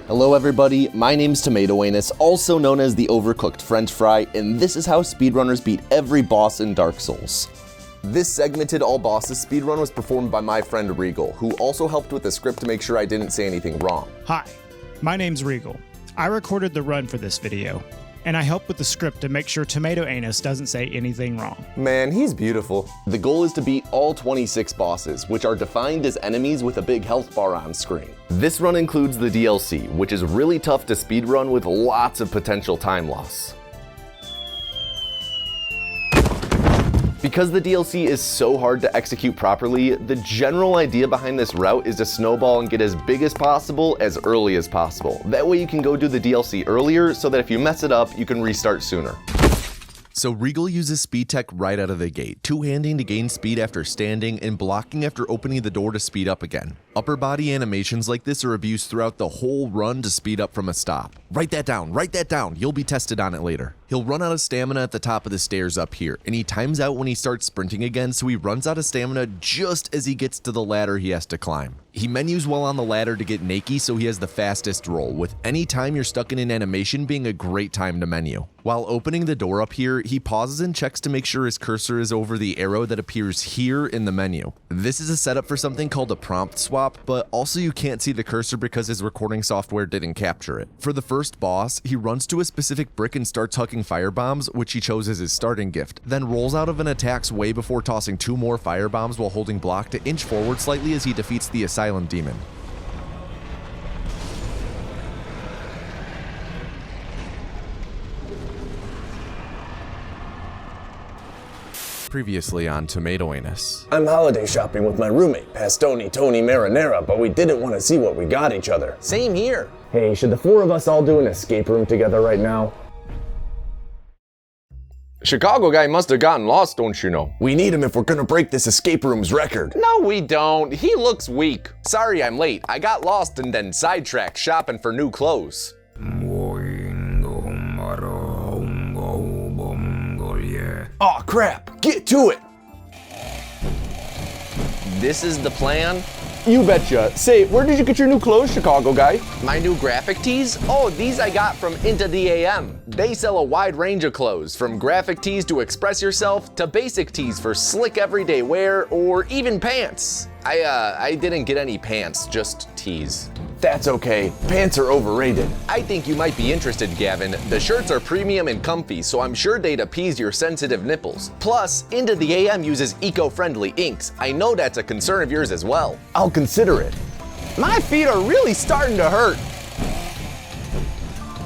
Hello everybody, my name's Tomato Anus, also known as the Overcooked French Fry, and this is how speedrunners beat every boss in Dark Souls. This segmented all bosses speedrun was performed by my friend Regal, who also helped with the script to make sure I didn't say anything wrong. Hi, my name's Regal. I recorded the run for this video, and I helped with the script to make sure Tomato Anus doesn't say anything wrong. Man, he's beautiful. The goal is to beat all 26 bosses, which are defined as enemies with a big health bar on screen. This run includes the DLC, which is really tough to speedrun with lots of potential time loss. Because the DLC is so hard to execute properly, the general idea behind this route is to snowball and get as big as possible as early as possible. That way you can go do the DLC earlier so that if you mess it up, you can restart sooner. So Regal uses speed tech right out of the gate, two-handing to gain speed after standing and blocking after opening the door to speed up again. Upper body animations like this are abused throughout the whole run to speed up from a stop. Write that down, you'll be tested on it later. He'll run out of stamina at the top of the stairs up here, and he times out when he starts sprinting again, so he runs out of stamina just as he gets to the ladder he has to climb. He menus while on the ladder to get Nakey, so he has the fastest roll, with any time you're stuck in an animation being a great time to menu. While opening the door up here, he pauses and checks to make sure his cursor is over the arrow that appears here in the menu. This is a setup for something called a prompt swap, but also you can't see the cursor because his recording software didn't capture it. For the first boss, he runs to a specific brick and starts hucking firebombs, which he chose as his starting gift, then rolls out of an attack's way before tossing 2 more firebombs while holding block to inch forward slightly as he defeats the Asylum Demon. Previously on Tomato Anus. I'm holiday shopping with my roommate, Pastoni Tony Marinara, but we didn't want to see what we got each other. Same here. Hey, should the 4 of us all do an escape room together right now? Chicago guy must have gotten lost, don't you know? We need him if we're gonna break this escape room's record. No, we don't. He looks weak. Sorry I'm late. I got lost and then sidetracked shopping for new clothes. Aw, crap! Get to it! This is the plan? You betcha. Say, where did you get your new clothes, Chicago guy? My new graphic tees? Oh, these I got from Into the AM. They sell a wide range of clothes, from graphic tees to express yourself, to basic tees for slick everyday wear, or even pants. I didn't get any pants, just tees. That's okay. Pants are overrated. I think you might be interested, Gavin. The shirts are premium and comfy, so I'm sure they'd appease your sensitive nipples. Plus, Into the AM uses eco-friendly inks. I know that's a concern of yours as well. I'll consider it. My feet are really starting to hurt.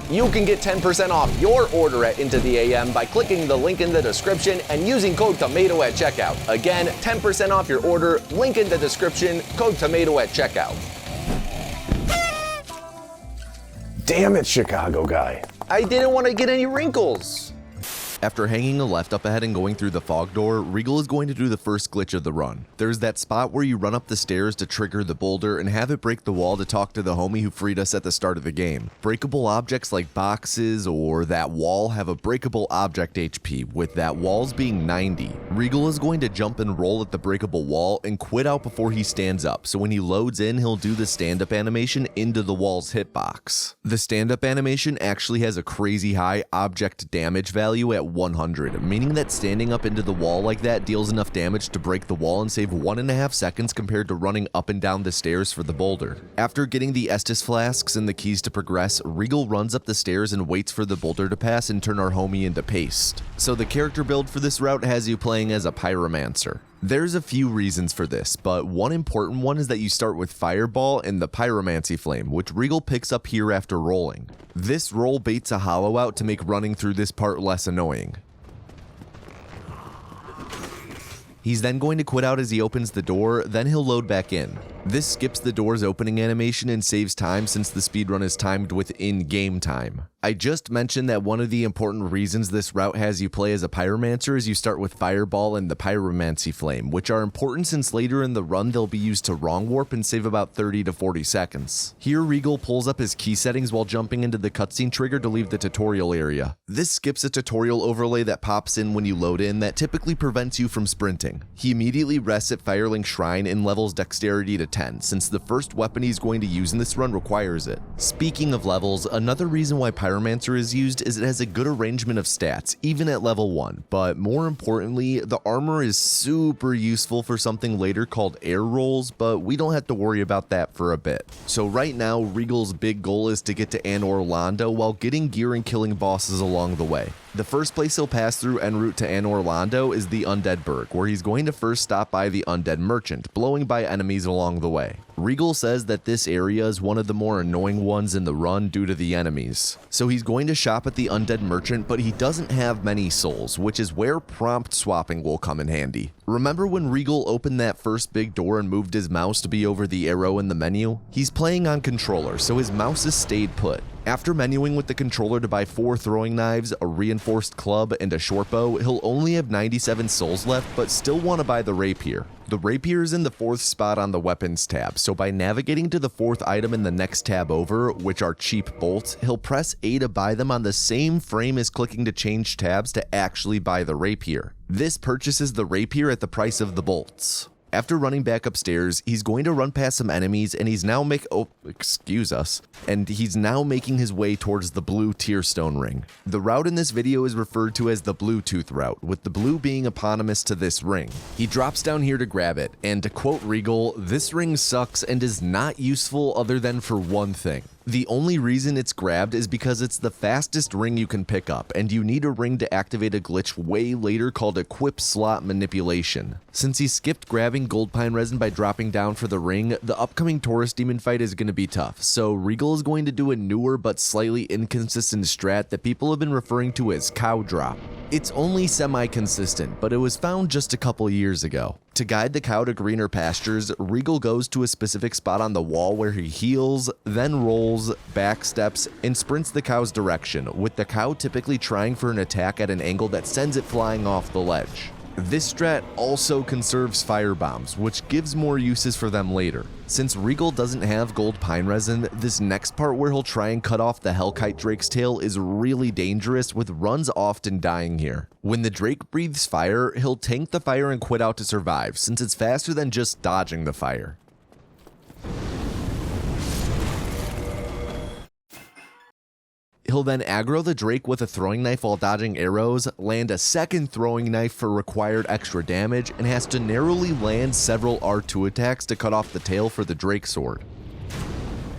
You can get 10% off your order at Into the AM by clicking the link in the description and using code TOMATO at checkout. Again, 10% off your order, link in the description, code TOMATO at checkout. Damn it, Chicago guy. I didn't want to get any wrinkles. After hanging a left up ahead and going through the fog door, Regal is going to do the first glitch of the run. There's that spot where you run up the stairs to trigger the boulder and have it break the wall to talk to the homie who freed us at the start of the game. Breakable objects like boxes or that wall have a breakable object HP, with that wall's being 90. Regal is going to jump and roll at the breakable wall and quit out before he stands up, so when he loads in, he'll do the stand-up animation into the wall's hitbox. The stand-up animation actually has a crazy high object damage value at 100, meaning that standing up into the wall like that deals enough damage to break the wall and save 1.5 seconds compared to running up and down the stairs for the boulder. After getting the Estus flasks and the keys to progress, Regal runs up the stairs and waits for the boulder to pass and turn our homie into paste. So the character build for this route has you playing as a pyromancer. There's a few reasons for this, but one important one is that you start with Fireball and the Pyromancy Flame, which Regal picks up here after rolling. This roll baits a hollow out to make running through this part less annoying. He's then going to quit out as he opens the door, then he'll load back in. This skips the door's opening animation and saves time since the speedrun is timed with in-game time. I just mentioned that one of the important reasons this route has you play as a pyromancer is you start with Fireball and the Pyromancy Flame, which are important since later in the run they'll be used to wrong warp and save about 30 to 40 seconds. Here Regal pulls up his key settings while jumping into the cutscene trigger to leave the tutorial area. This skips a tutorial overlay that pops in when you load in that typically prevents you from sprinting. He immediately rests at Firelink Shrine and levels dexterity to 10, since the first weapon he's going to use in this run requires it. Speaking of levels, another reason why Pyromancer is used is it has a good arrangement of stats, even at level 1, but more importantly, the armor is super useful for something later called air rolls, but we don't have to worry about that for a bit. So right now, Regal's big goal is to get to Anor Londo while getting gear and killing bosses along the way. The first place he'll pass through en route to Anor Londo is the Undead Burg, where he's going to first stop by the Undead Merchant, blowing by enemies along the way. Regal says that this area is one of the more annoying ones in the run due to the enemies. So he's going to shop at the Undead Merchant, but he doesn't have many souls, which is where prompt swapping will come in handy. Remember when Regal opened that first big door and moved his mouse to be over the arrow in the menu? He's playing on controller, so his mouse has stayed put. After menuing with the controller to buy 4 throwing knives, a reinforced club, and a short bow, he'll only have 97 souls left, but still want to buy the rapier. The rapier is in the 4th spot on the weapons tab, so by navigating to the 4th item in the next tab over, which are cheap bolts, he'll press A to buy them on the same frame as clicking to change tabs to actually buy the rapier. This purchases the rapier at the price of the bolts. After running back upstairs, he's going to run past some enemies and he's now making his way towards the blue Tearstone ring. The route in this video is referred to as the Bluetooth route, with the blue being eponymous to this ring. He drops down here to grab it, and to quote Regal, "This ring sucks and is not useful other than for one thing. The only reason it's grabbed is because it's the fastest ring you can pick up, and you need a ring to activate a glitch way later called Equip Slot Manipulation. Since he skipped grabbing Gold Pine Resin by dropping down for the ring, the upcoming Taurus Demon fight is going to be tough, so Regal is going to do a newer but slightly inconsistent strat that people have been referring to as Cow Drop. It's only semi-consistent, but it was found just a couple years ago. To guide the cow to greener pastures, Regal goes to a specific spot on the wall where he heals, then rolls, backsteps, and sprints the cow's direction, with the cow typically trying for an attack at an angle that sends it flying off the ledge. This strat also conserves fire bombs, which gives more uses for them later. Since Regal doesn't have Gold Pine Resin, this next part where he'll try and cut off the Hellkite Drake's tail is really dangerous, with runs often dying here. When the Drake breathes fire, he'll tank the fire and quit out to survive, since it's faster than just dodging the fire. He'll then aggro the Drake with a throwing knife while dodging arrows, land a second throwing knife for required extra damage, and has to narrowly land several R2 attacks to cut off the tail for the Drake sword.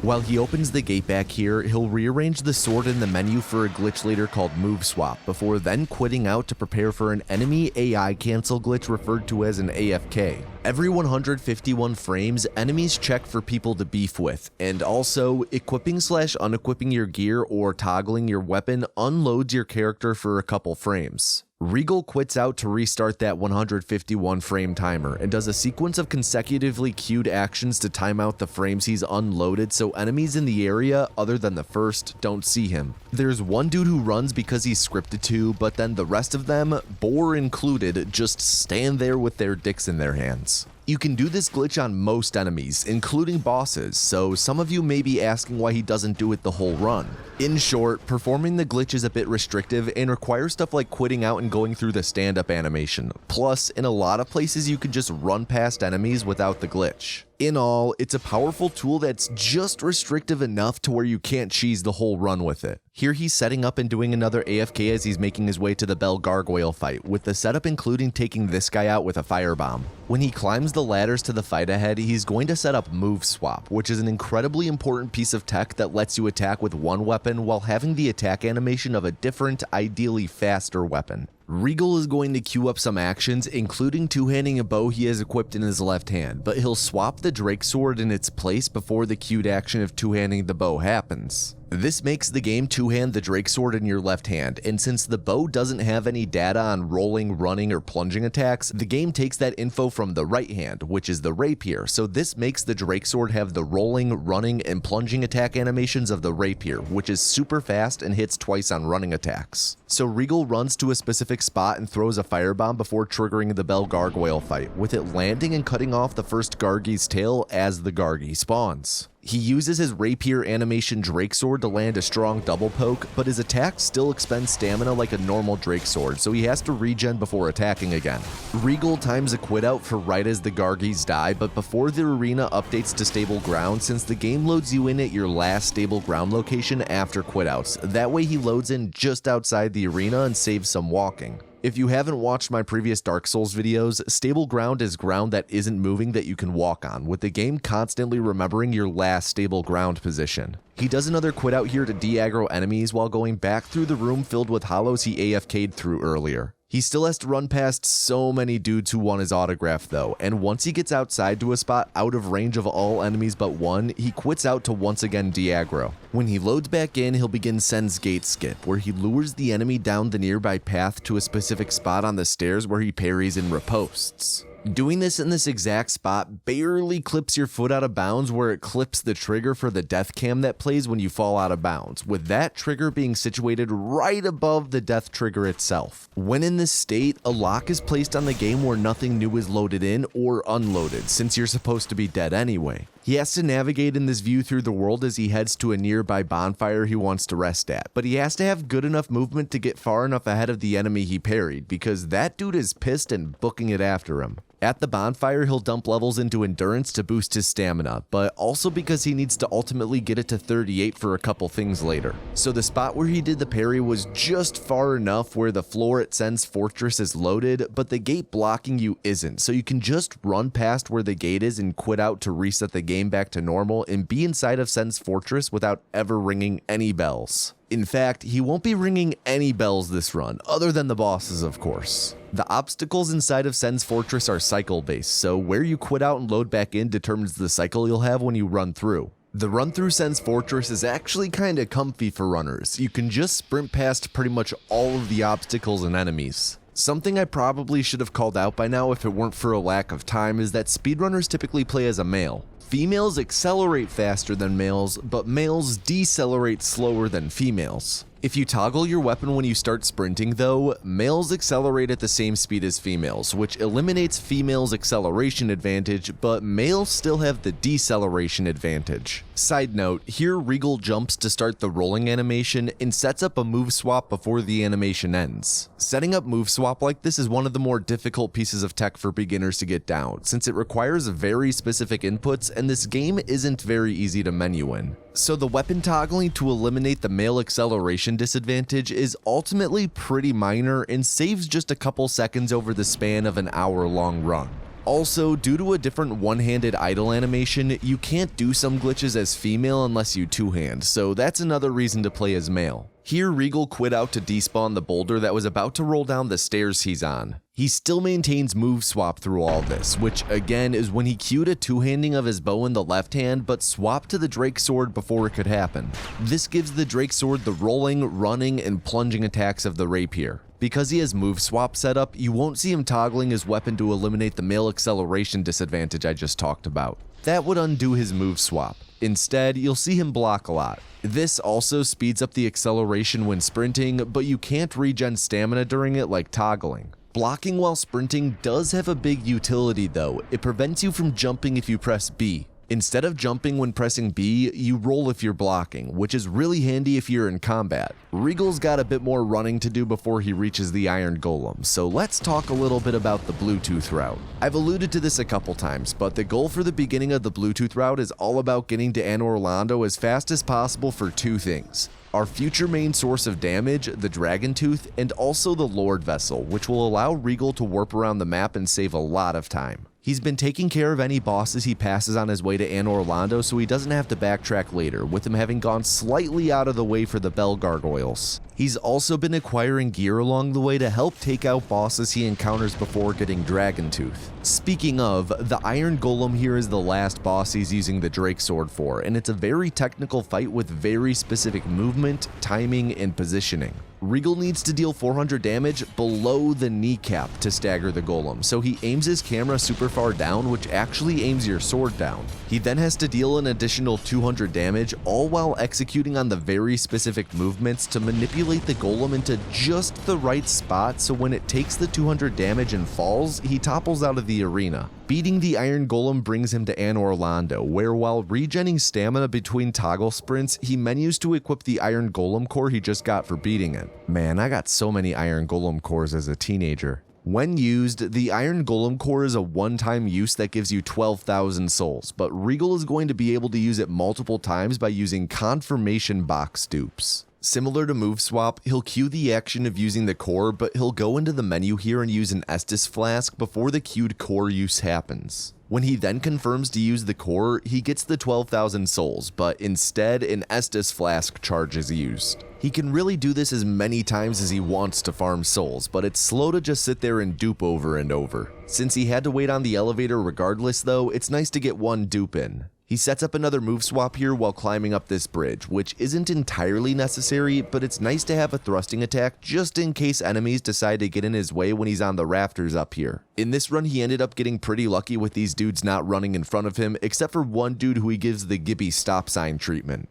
While he opens the gate back here, he'll rearrange the sword in the menu for a glitch later called Move Swap, before then quitting out to prepare for an enemy AI cancel glitch referred to as an AFK. Every 151 frames, enemies check for people to beef with, and also, equipping/unequipping your gear or toggling your weapon unloads your character for a couple frames. Regal quits out to restart that 151 frame timer and does a sequence of consecutively queued actions to time out the frames he's unloaded so enemies in the area, other than the first, don't see him. There's one dude who runs because he's scripted to, but then the rest of them, Boar included, just stand there with their dicks in their hands. You can do this glitch on most enemies, including bosses, so some of you may be asking why he doesn't do it the whole run. In short, performing the glitch is a bit restrictive and requires stuff like quitting out and going through the stand-up animation. Plus, in a lot of places you can just run past enemies without the glitch. In all, it's a powerful tool that's just restrictive enough to where you can't cheese the whole run with it. Here he's setting up and doing another AFK as he's making his way to the Bell Gargoyle fight, with the setup including taking this guy out with a firebomb. When he climbs the ladders to the fight ahead, he's going to set up Move Swap, which is an incredibly important piece of tech that lets you attack with one weapon while having the attack animation of a different, ideally faster weapon. Regal is going to queue up some actions, including two-handing a bow he has equipped in his left hand, but he'll swap the Drake sword in its place before the queued action of two-handing the bow happens. This makes the game two-hand the Drake sword in your left hand, and since the bow doesn't have any data on rolling, running, or plunging attacks, the game takes that info from the right hand, which is the rapier, so this makes the Drake sword have the rolling, running, and plunging attack animations of the rapier, which is super fast and hits twice on running attacks. So Regal runs to a specific spot and throws a firebomb before triggering the Bell Gargoyle fight, with it landing and cutting off the first Gargie's tail as the Gargie spawns. He uses his rapier animation Drake Sword to land a strong double poke, but his attacks still expend stamina like a normal Drake Sword, so he has to regen before attacking again. Regal times a quit out for right as the Gargis die, but before the arena updates to stable ground, since the game loads you in at your last stable ground location after quit outs. That way he loads in just outside the arena and saves some walking. If you haven't watched my previous Dark Souls videos, stable ground is ground that isn't moving that you can walk on, with the game constantly remembering your last stable ground position. He does another quit out here to de-aggro enemies while going back through the room filled with hollows he AFK'd through earlier. He still has to run past so many dudes who want his autograph though, and once he gets outside to a spot out of range of all enemies but one, he quits out to once again de-aggro. When he loads back in, he'll begin Sen's Gate Skip, where he lures the enemy down the nearby path to a specific spot on the stairs where he parries and riposts. Doing this in this exact spot barely clips your foot out of bounds where it clips the trigger for the death cam that plays when you fall out of bounds, with that trigger being situated right above the death trigger itself. When in this state, a lock is placed on the game where nothing new is loaded in or unloaded, since you're supposed to be dead anyway. He has to navigate in this view through the world as he heads to a nearby bonfire he wants to rest at, but he has to have good enough movement to get far enough ahead of the enemy he parried, because that dude is pissed and booking it after him. At the bonfire, he'll dump levels into endurance to boost his stamina, but also because he needs to ultimately get it to 38 for a couple things later. So the spot where he did the parry was just far enough where the floor at Sen's Fortress is loaded, but the gate blocking you isn't, so you can just run past where the gate is and quit out to reset the game back to normal and be inside of Sen's Fortress without ever ringing any bells. In fact, he won't be ringing any bells this run, other than the bosses of course. The obstacles inside of Sen's Fortress are cycle based, so where you quit out and load back in determines the cycle you'll have when you run through. The run through Sen's Fortress is actually kinda comfy for runners. You can just sprint past pretty much all of the obstacles and enemies. Something I probably should have called out by now if it weren't for a lack of time is that speedrunners typically play as a male. Females accelerate faster than males, but males decelerate slower than females. If you toggle your weapon when you start sprinting though, males accelerate at the same speed as females, which eliminates females' acceleration advantage, but males still have the deceleration advantage. Side note, here Regal jumps to start the rolling animation and sets up a move swap before the animation ends. Setting up move swap like this is one of the more difficult pieces of tech for beginners to get down, since it requires very specific inputs and this game isn't very easy to menu in. So the weapon toggling to eliminate the male acceleration disadvantage is ultimately pretty minor and saves just a couple seconds over the span of an hour-long run. Also, due to a different one-handed idle animation, you can't do some glitches as female unless you two-hand, so that's another reason to play as male. Here Regal quit out to despawn the boulder that was about to roll down the stairs he's on. He still maintains move swap through all this, which again is when he cued a two-handing of his bow in the left hand but swapped to the Drake Sword before it could happen. This gives the Drake Sword the rolling, running, and plunging attacks of the rapier. Because he has move swap set up, you won't see him toggling his weapon to eliminate the male acceleration disadvantage I just talked about. That would undo his move swap. Instead, you'll see him block a lot. This also speeds up the acceleration when sprinting, but you can't regen stamina during it like toggling. Blocking while sprinting does have a big utility though. It prevents you from jumping if you press B. Instead of jumping when pressing B, you roll if you're blocking, which is really handy if you're in combat. Regal's got a bit more running to do before he reaches the Iron Golem, so let's talk a little bit about the Bluetooth route. I've alluded to this a couple times, but the goal for the beginning of the Bluetooth route is all about getting to Anor Londo as fast as possible for two things. Our future main source of damage, the Dragon Tooth, and also the Lord Vessel, which will allow Regal to warp around the map and save a lot of time. He's been taking care of any bosses he passes on his way to Anor Londo so he doesn't have to backtrack later, with him having gone slightly out of the way for the Bell Gargoyles. He's also been acquiring gear along the way to help take out bosses he encounters before getting Dragon Tooth. Speaking of, the Iron Golem here is the last boss he's using the Drake Sword for, and it's a very technical fight with very specific movement, timing, and positioning. Regal needs to deal 400 damage below the kneecap to stagger the golem, so he aims his camera super far down, which actually aims your sword down. He then has to deal an additional 200 damage, all while executing on the very specific movements to manipulate manipulate the golem into just the right spot so when it takes the 200 damage and falls, he topples out of the arena. Beating the Iron Golem brings him to Anor Londo, where while regenning stamina between toggle sprints, he menus to equip the Iron Golem core he just got for beating it. Man, I got so many Iron Golem cores as a teenager. When used, the Iron Golem core is a one-time use that gives you 12,000 souls, but Regal is going to be able to use it multiple times by using confirmation box dupes. Similar to Move Swap, he'll cue the action of using the core, but he'll go into the menu here and use an Estus Flask before the cued core use happens. When he then confirms to use the core, he gets the 12,000 souls, but instead an Estus Flask charge is used. He can really do this as many times as he wants to farm souls, but it's slow to just sit there and dupe over and over. Since he had to wait on the elevator regardless though, it's nice to get one dupe in. He sets up another move swap here while climbing up this bridge, which isn't entirely necessary, but it's nice to have a thrusting attack just in case enemies decide to get in his way when he's on the rafters up here. In this run, he ended up getting pretty lucky with these dudes not running in front of him, except for one dude who he gives the Gibby stop sign treatment.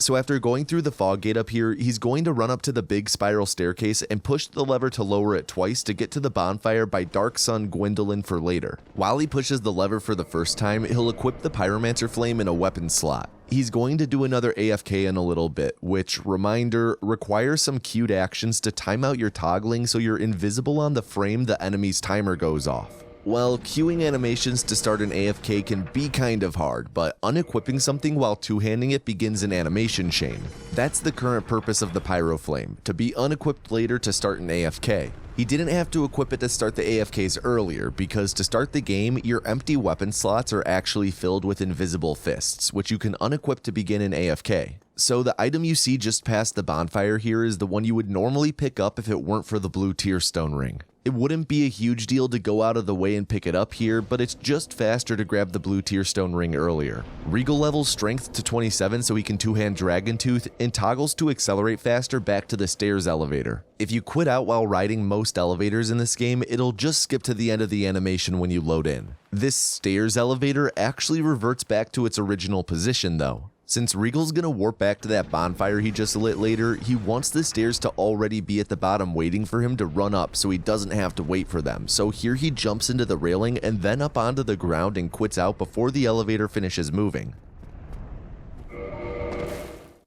So after going through the fog gate up here, he's going to run up to the big spiral staircase and push the lever to lower it twice to get to the bonfire by Dark Sun Gwendolyn for later. While he pushes the lever for the first time, he'll equip the Pyromancer Flame in a weapon slot. He's going to do another AFK in a little bit, which, reminder, requires some queued actions to time out your toggling so you're invisible on the frame the enemy's timer goes off. Well, queuing animations to start an AFK can be kind of hard, but unequipping something while two-handing it begins an animation chain. That's the current purpose of the Pyro Flame, to be unequipped later to start an AFK. He didn't have to equip it to start the AFKs earlier, because to start the game, your empty weapon slots are actually filled with invisible fists, which you can unequip to begin an AFK. So the item you see just past the bonfire here is the one you would normally pick up if it weren't for the blue Tearstone ring. It wouldn't be a huge deal to go out of the way and pick it up here, but it's just faster to grab the blue Tearstone ring earlier. Regal levels strength to 27 so he can two-hand Dragon Tooth, and toggles to accelerate faster back to the stairs elevator. If you quit out while riding most elevators in this game, it'll just skip to the end of the animation when you load in. This stairs elevator actually reverts back to its original position though. Since Regal's gonna warp back to that bonfire he just lit later, he wants the stairs to already be at the bottom waiting for him to run up so he doesn't have to wait for them. So here he jumps into the railing and then up onto the ground and quits out before the elevator finishes moving.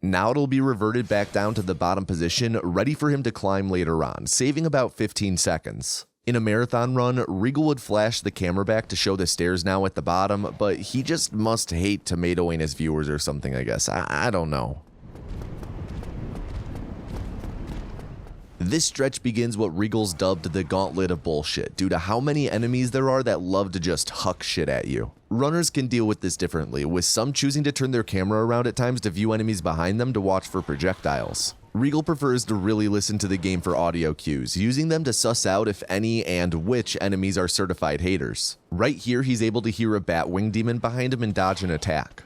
Now it'll be reverted back down to the bottom position, ready for him to climb later on, saving about 15 seconds. In a marathon run, Regal would flash the camera back to show the stairs now at the bottom, but he just must hate tomatoing his viewers or something, I guess. I don't know. This stretch begins what Regal's dubbed the Gauntlet of Bullshit, due to how many enemies there are that love to just huck shit at you. Runners can deal with this differently, with some choosing to turn their camera around at times to view enemies behind them to watch for projectiles. Regal prefers to really listen to the game for audio cues, using them to suss out if any and which enemies are certified haters. Right here, he's able to hear a Batwing demon behind him and dodge an attack.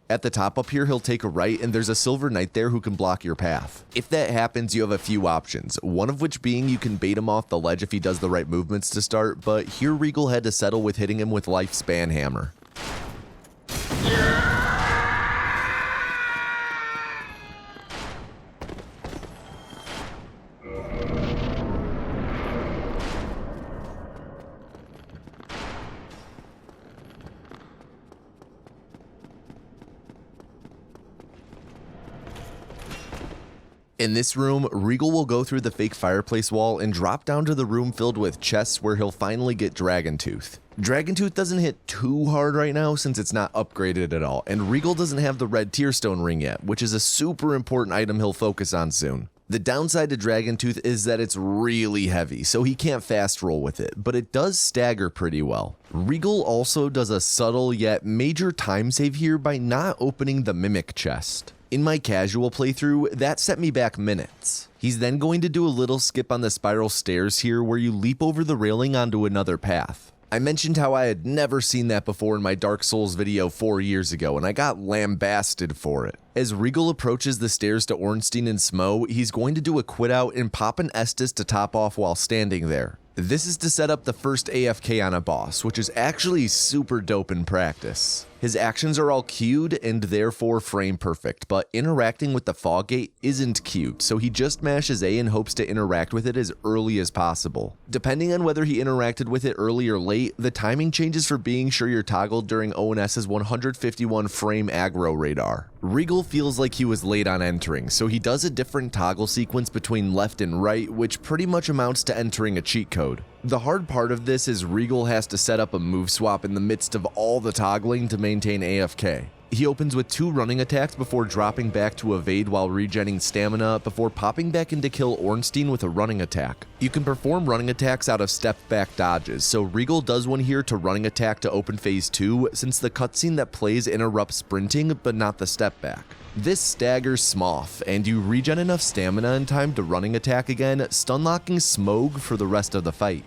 At the top up here, he'll take a right and there's a Silver Knight there who can block your path. If that happens, you have a few options, one of which being you can bait him off the ledge if he does the right movements to start, but here Regal had to settle with hitting him with Lifespan Hammer. In this room, Regal will go through the fake fireplace wall and drop down to the room filled with chests where he'll finally get Dragon Tooth. Dragon Tooth doesn't hit too hard right now since it's not upgraded at all, and Regal doesn't have the red Tearstone ring yet, which is a super important item he'll focus on soon. The downside to Dragon Tooth is that it's really heavy, so he can't fast roll with it, but it does stagger pretty well. Regal also does a subtle yet major time save here by not opening the Mimic chest. In my casual playthrough, that set me back minutes. He's then going to do a little skip on the spiral stairs here where you leap over the railing onto another path. I mentioned how I had never seen that before in my Dark Souls video 4 years ago, and I got lambasted for it. As Regal approaches the stairs to Ornstein and Smough, he's going to do a quit out and pop an Estus to top off while standing there. This is to set up the first AFK on a boss, which is actually super dope in practice. His actions are all cued and therefore frame perfect, but interacting with the fog gate isn't cued, so he just mashes A and hopes to interact with it as early as possible. Depending on whether he interacted with it early or late, the timing changes for being sure you're toggled during ONS's 151 frame aggro radar. Regal feels like he was late on entering, so he does a different toggle sequence between left and right, which pretty much amounts to entering a cheat code. The hard part of this is Regal has to set up a move swap in the midst of all the toggling to maintain AFK. He opens with 2 running attacks before dropping back to evade while regenning stamina before popping back in to kill Ornstein with a running attack. You can perform running attacks out of step back dodges, so Regal does one here to running attack to open phase 2 since the cutscene that plays interrupts sprinting but not the step back. This staggers Smough, and you regen enough stamina in time to running attack again, stunlocking Smough for the rest of the fight.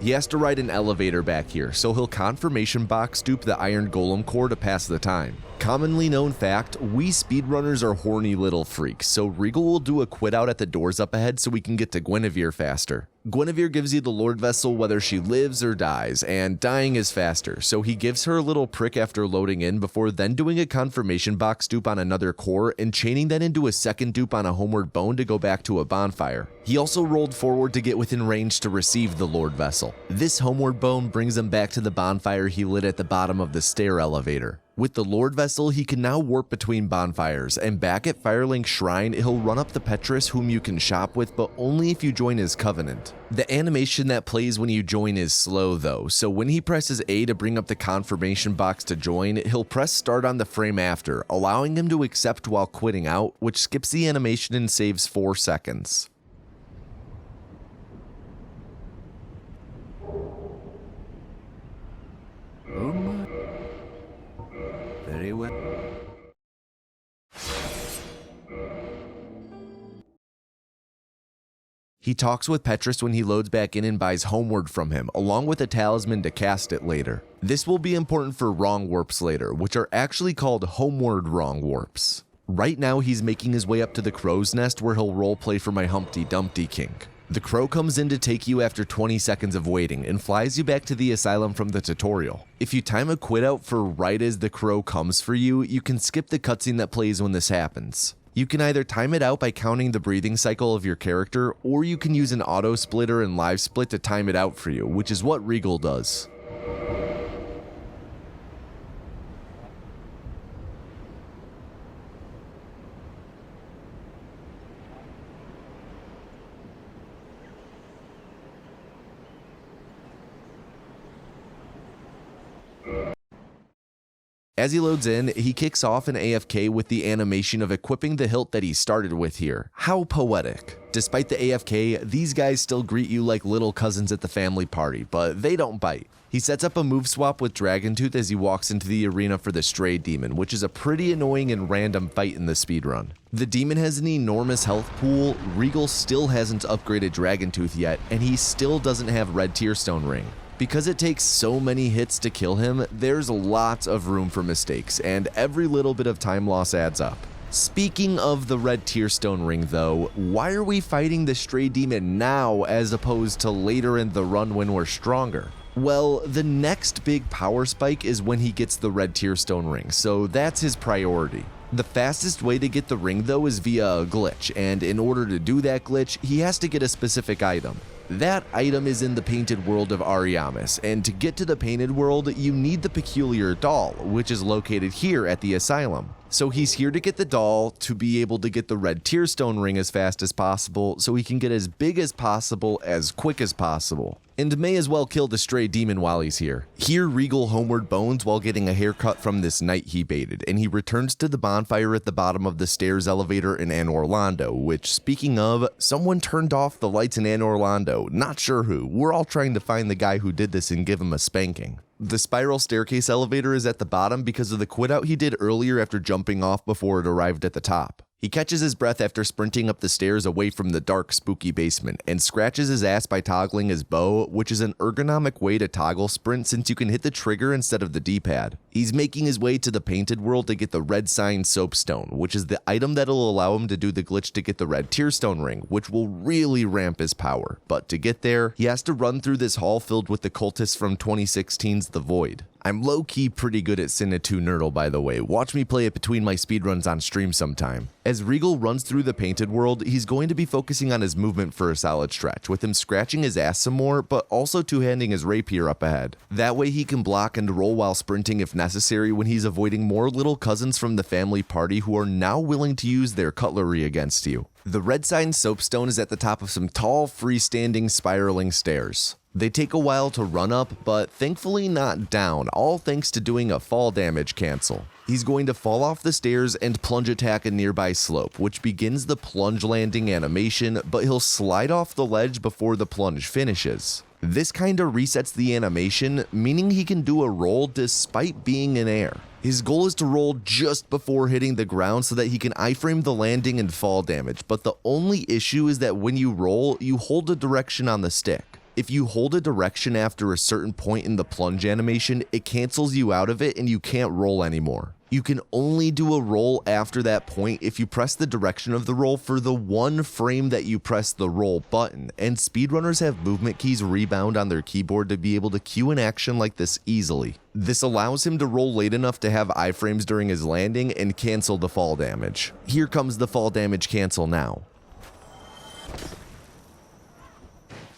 He has to ride an elevator back here, so he'll confirmation box dupe the Iron Golem core to pass the time. Commonly known fact, we speedrunners are horny little freaks, so Regal will do a quit out at the doors up ahead so we can get to Guinevere faster. Guinevere gives you the Lord Vessel whether she lives or dies, and dying is faster, so he gives her a little prick after loading in before then doing a confirmation box dupe on another core and chaining that into a second dupe on a Homeward Bone to go back to a bonfire. He also rolled forward to get within range to receive the Lord Vessel. This Homeward Bone brings him back to the bonfire he lit at the bottom of the stair elevator. With the Lord Vessel, he can now warp between bonfires, and back at Firelink Shrine, he'll run up the Petrus whom you can shop with, but only if you join his Covenant. The animation that plays when you join is slow though, so when he presses A to bring up the confirmation box to join, he'll press start on the frame after, allowing him to accept while quitting out, which skips the animation and saves 4 seconds. Very well. He talks with Petrus when he loads back in and buys Homeward from him, along with a talisman to cast it later. This will be important for wrong warps later, which are actually called Homeward wrong warps. Right now he's making his way up to the Crow's Nest where he'll roleplay for my Humpty Dumpty kink. The crow comes in to take you after 20 seconds of waiting and flies you back to the asylum from the tutorial. If you time a quit out for right as the crow comes for you, you can skip the cutscene that plays when this happens. You can either time it out by counting the breathing cycle of your character, or you can use an auto splitter and live split to time it out for you, which is what Regal does. As he loads in, he kicks off an AFK with the animation of equipping the hilt that he started with here. How poetic. Despite the AFK, these guys still greet you like little cousins at the family party, but they don't bite. He sets up a move swap with Dragontooth as he walks into the arena for the Stray Demon, which is a pretty annoying and random fight in the speedrun. The demon has an enormous health pool, Regal still hasn't upgraded Dragontooth yet, and he still doesn't have Red Tearstone Ring. Because it takes so many hits to kill him, there's lots of room for mistakes, and every little bit of time loss adds up. Speaking of the Red Tearstone Ring though, why are we fighting the Stray Demon now as opposed to later in the run when we're stronger? Well, the next big power spike is when he gets the Red Tearstone Ring, so that's his priority. The fastest way to get the ring though is via a glitch, and in order to do that glitch, he has to get a specific item. That item is in the Painted World of Ariamis, and to get to the Painted World, you need the Peculiar Doll, which is located here at the Asylum. So he's here to get the doll to be able to get the Red Tearstone Ring as fast as possible, so he can get as big as possible as quick as possible. And may as well kill the Stray Demon while he's here. Here Regal Homeward Bones while getting a haircut from this knight he baited, and he returns to the bonfire at the bottom of the stairs elevator in Anne Orlando, which, speaking of, someone turned off the lights in Anne Orlando, not sure who. We're all trying to find the guy who did this and give him a spanking. The spiral staircase elevator is at the bottom because of the quit out he did earlier after jumping off before it arrived at the top. He catches his breath after sprinting up the stairs away from the dark, spooky basement, and scratches his ass by toggling his bow, which is an ergonomic way to toggle sprint since you can hit the trigger instead of the D-pad. He's making his way to the painted world to get the red sign soapstone, which is the item that'll allow him to do the glitch to get the red tearstone ring, which will really ramp his power. But to get there, he has to run through this hall filled with the cultists from 2016's The Void. I'm low-key pretty good at Sinnoh 2 Nurdle, by the way. Watch me play it between my speedruns on stream sometime. As Regal runs through the painted world, he's going to be focusing on his movement for a solid stretch, with him scratching his ass some more, but also two-handing his rapier up ahead. That way he can block and roll while sprinting if necessary when he's avoiding more little cousins from the family party who are now willing to use their cutlery against you. The red sign soapstone is at the top of some tall, freestanding, spiraling stairs. They take a while to run up, but thankfully not down, all thanks to doing a fall damage cancel. He's going to fall off the stairs and plunge attack a nearby slope, which begins the plunge landing animation, but he'll slide off the ledge before the plunge finishes. This kinda resets the animation, meaning he can do a roll despite being in air. His goal is to roll just before hitting the ground so that he can iframe the landing and fall damage, but the only issue is that when you roll, you hold a direction on the stick. If you hold a direction after a certain point in the plunge animation, it cancels you out of it and you can't roll anymore. You can only do a roll after that point if you press the direction of the roll for the one frame that you press the roll button, and speedrunners have movement keys rebound on their keyboard to be able to cue an action like this easily. This allows him to roll late enough to have iframes during his landing and cancel the fall damage. Here comes the fall damage cancel now.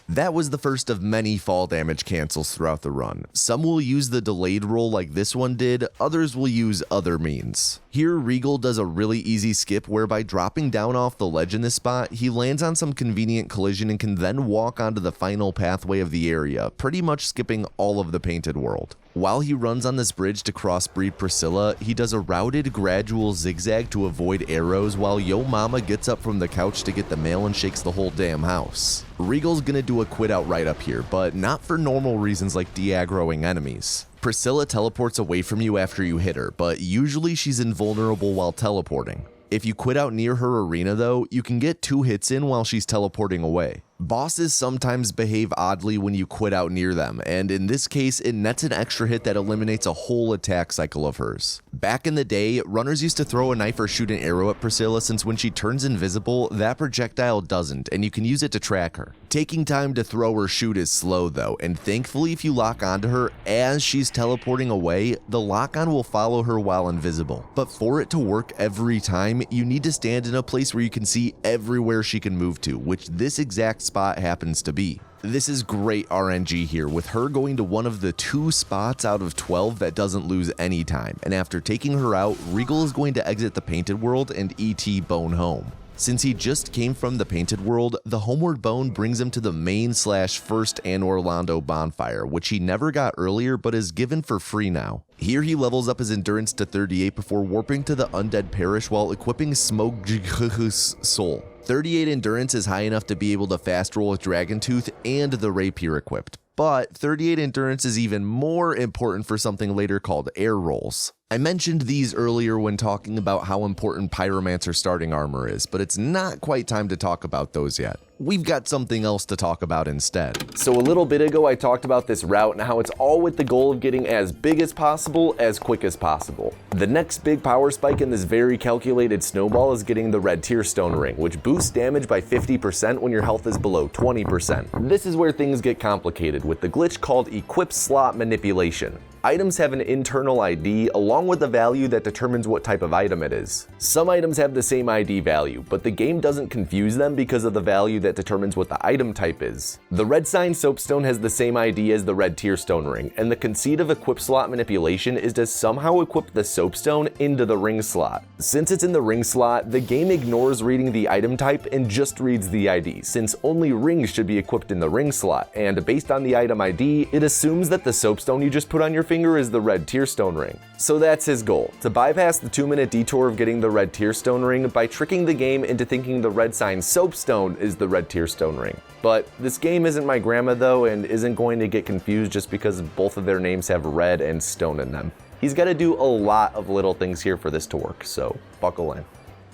That was the first of many fall damage cancels throughout the run. Some will use the delayed roll like this one did, others will use other means. Here, Regal does a really easy skip where by dropping down off the ledge in this spot, he lands on some convenient collision and can then walk onto the final pathway of the area, pretty much skipping all of the painted world. While he runs on this bridge to crossbreed Priscilla, he does a routed gradual zigzag to avoid arrows while Yo Mama gets up from the couch to get the mail and shakes the whole damn house. Regal's gonna do a quit out right up here, but not for normal reasons like de-aggroing enemies. Priscilla teleports away from you after you hit her, but usually she's invulnerable while teleporting. If you quit out near her arena though, you can get 2 hits in while she's teleporting away. Bosses sometimes behave oddly when you quit out near them, and in this case, it nets an extra hit that eliminates a whole attack cycle of hers. Back in the day, runners used to throw a knife or shoot an arrow at Priscilla since when she turns invisible, that projectile doesn't, and you can use it to track her. Taking time to throw or shoot is slow though, and thankfully if you lock onto her as she's teleporting away, the lock-on will follow her while invisible. But for it to work every time, you need to stand in a place where you can see everywhere she can move to, which this exact spot happens to be. This is great RNG here, with her going to one of the 2 spots out of 12 that doesn't lose any time, and after taking her out, Regal is going to exit the painted world and ET Bone home. Since he just came from the painted world, the homeward bone brings him to the main/first Anne Orlando bonfire, which he never got earlier but is given for free now. Here he levels up his endurance to 38 before warping to the Undead Parish while equipping Smoke's soul. 38 endurance is high enough to be able to fast roll with Dragon Tooth and the rapier equipped, but 38 endurance is even more important for something later called air rolls. I mentioned these earlier when talking about how important Pyromancer starting armor is, but it's not quite time to talk about those yet. We've got something else to talk about instead. So a little bit ago I talked about this route and how it's all with the goal of getting as big as possible, as quick as possible. The next big power spike in this very calculated snowball is getting the red tearstone ring, which boosts damage by 50% when your health is below 20%. This is where things get complicated with the glitch called equip slot manipulation. Items have an internal ID along with the value that determines what type of item it is. Some items have the same ID value, but the game doesn't confuse them because of the value that determines what the item type is. The red sign soapstone has the same ID as the red tearstone ring, and the conceit of equip slot manipulation is to somehow equip the soapstone into the ring slot. Since it's in the ring slot, the game ignores reading the item type and just reads the ID, since only rings should be equipped in the ring slot, and based on the item ID, it assumes that the soapstone you just put on your finger finger is the red tearstone ring. So that's his goal, to bypass the 2-minute detour of getting the red tearstone ring by tricking the game into thinking the red sign soapstone is the red tearstone ring. But this game isn't My Grandma though, and isn't going to get confused just because both of their names have red and stone in them. He's got to do a lot of little things here for this to work, so buckle in.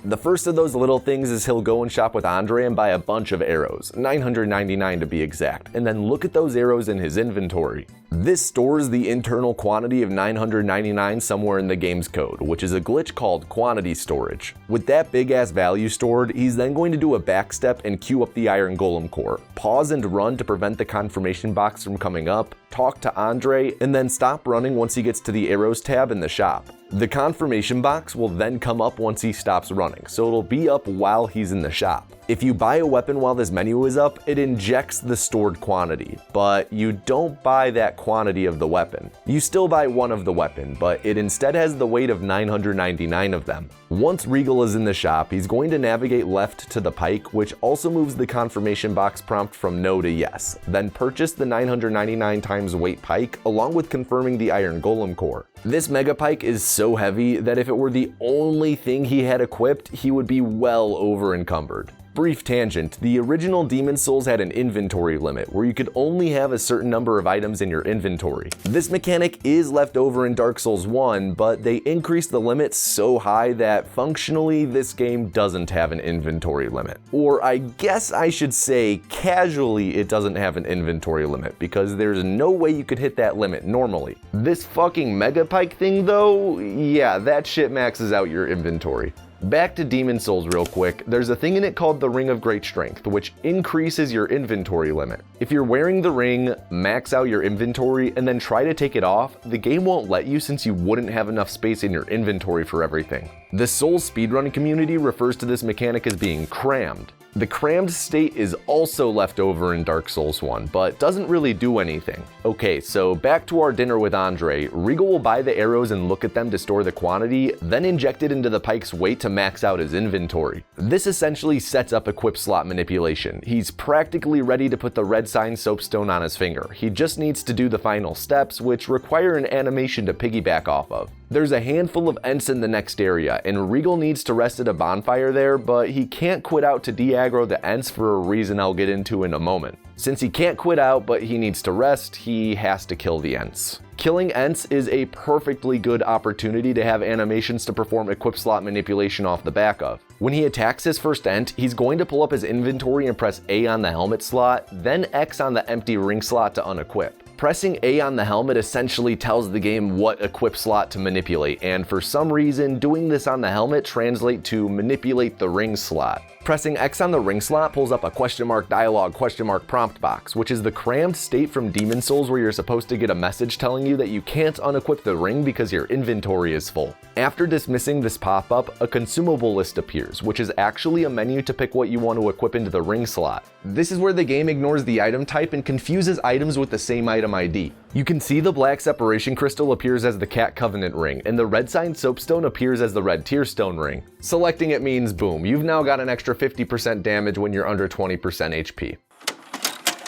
The first of those little things is he'll go and shop with Andre and buy a bunch of arrows, 999 to be exact, and then look at those arrows in his inventory. This stores the internal quantity of 999 somewhere in the game's code, which is a glitch called quantity storage. With that big ass value stored, he's then going to do a backstep and queue up the Iron Golem core, pause and run to prevent the confirmation box from coming up, talk to Andre, and then stop running once he gets to the arrows tab in the shop. The confirmation box will then come up once he stops running, so it'll be up while he's in the shop. If you buy a weapon while this menu is up, it injects the stored quantity, but you don't buy that quantity of the weapon. You still buy one of the weapon, but it instead has the weight of 999 of them. Once Regal is in the shop, he's going to navigate left to the pike, which also moves the confirmation box prompt from no to yes, then purchase the 999 times weight pike along with confirming the Iron Golem core. This mega pike is so heavy that if it were the only thing he had equipped, he would be well over encumbered. Brief tangent, the original Demon Souls had an inventory limit where you could only have a certain number of items in your inventory. This mechanic is left over in Dark Souls 1, but they increased the limit so high that functionally this game doesn't have an inventory limit. Or I guess I should say casually it doesn't have an inventory limit because there's no way you could hit that limit normally. This fucking Mega Pike thing though, yeah, that shit maxes out your inventory. Back to Demon Souls real quick, there's a thing in it called the Ring of Great Strength, which increases your inventory limit. If you're wearing the ring, max out your inventory, and then try to take it off, the game won't let you since you wouldn't have enough space in your inventory for everything. The Souls speedrunning community refers to this mechanic as being crammed. The crammed state is also left over in Dark Souls 1, but doesn't really do anything. Okay, so back to our dinner with Andre, Regal will buy the arrows and look at them to store the quantity, then inject it into the pike's weight to max out his inventory. This essentially sets up equip slot manipulation. He's practically ready to put the red sign soapstone on his finger. He just needs to do the final steps, which require an animation to piggyback off of. There's a handful of Ents in the next area, and Regal needs to rest at a bonfire there, but he can't quit out to de-aggro the Ents for a reason I'll get into in a moment. Since he can't quit out, but he needs to rest, he has to kill the Ents. Killing Ents is a perfectly good opportunity to have animations to perform equip slot manipulation off the back of. When he attacks his first Ent, he's going to pull up his inventory and press A on the helmet slot, then X on the empty ring slot to unequip. Pressing A on the helmet essentially tells the game what equip slot to manipulate, and for some reason, doing this on the helmet translates to manipulate the ring slot. Pressing X on the ring slot pulls up a dialogue prompt box, which is the crammed state from Demon Souls where you're supposed to get a message telling you that you can't unequip the ring because your inventory is full. After dismissing this pop-up, a consumable list appears, which is actually a menu to pick what you want to equip into the ring slot. This is where the game ignores the item type and confuses items with the same item ID. You can see the black separation crystal appears as the Cat Covenant ring, and the red sign soapstone appears as the red tearstone ring. Selecting it means boom, you've now got an extra 50% damage when you're under 20% HP.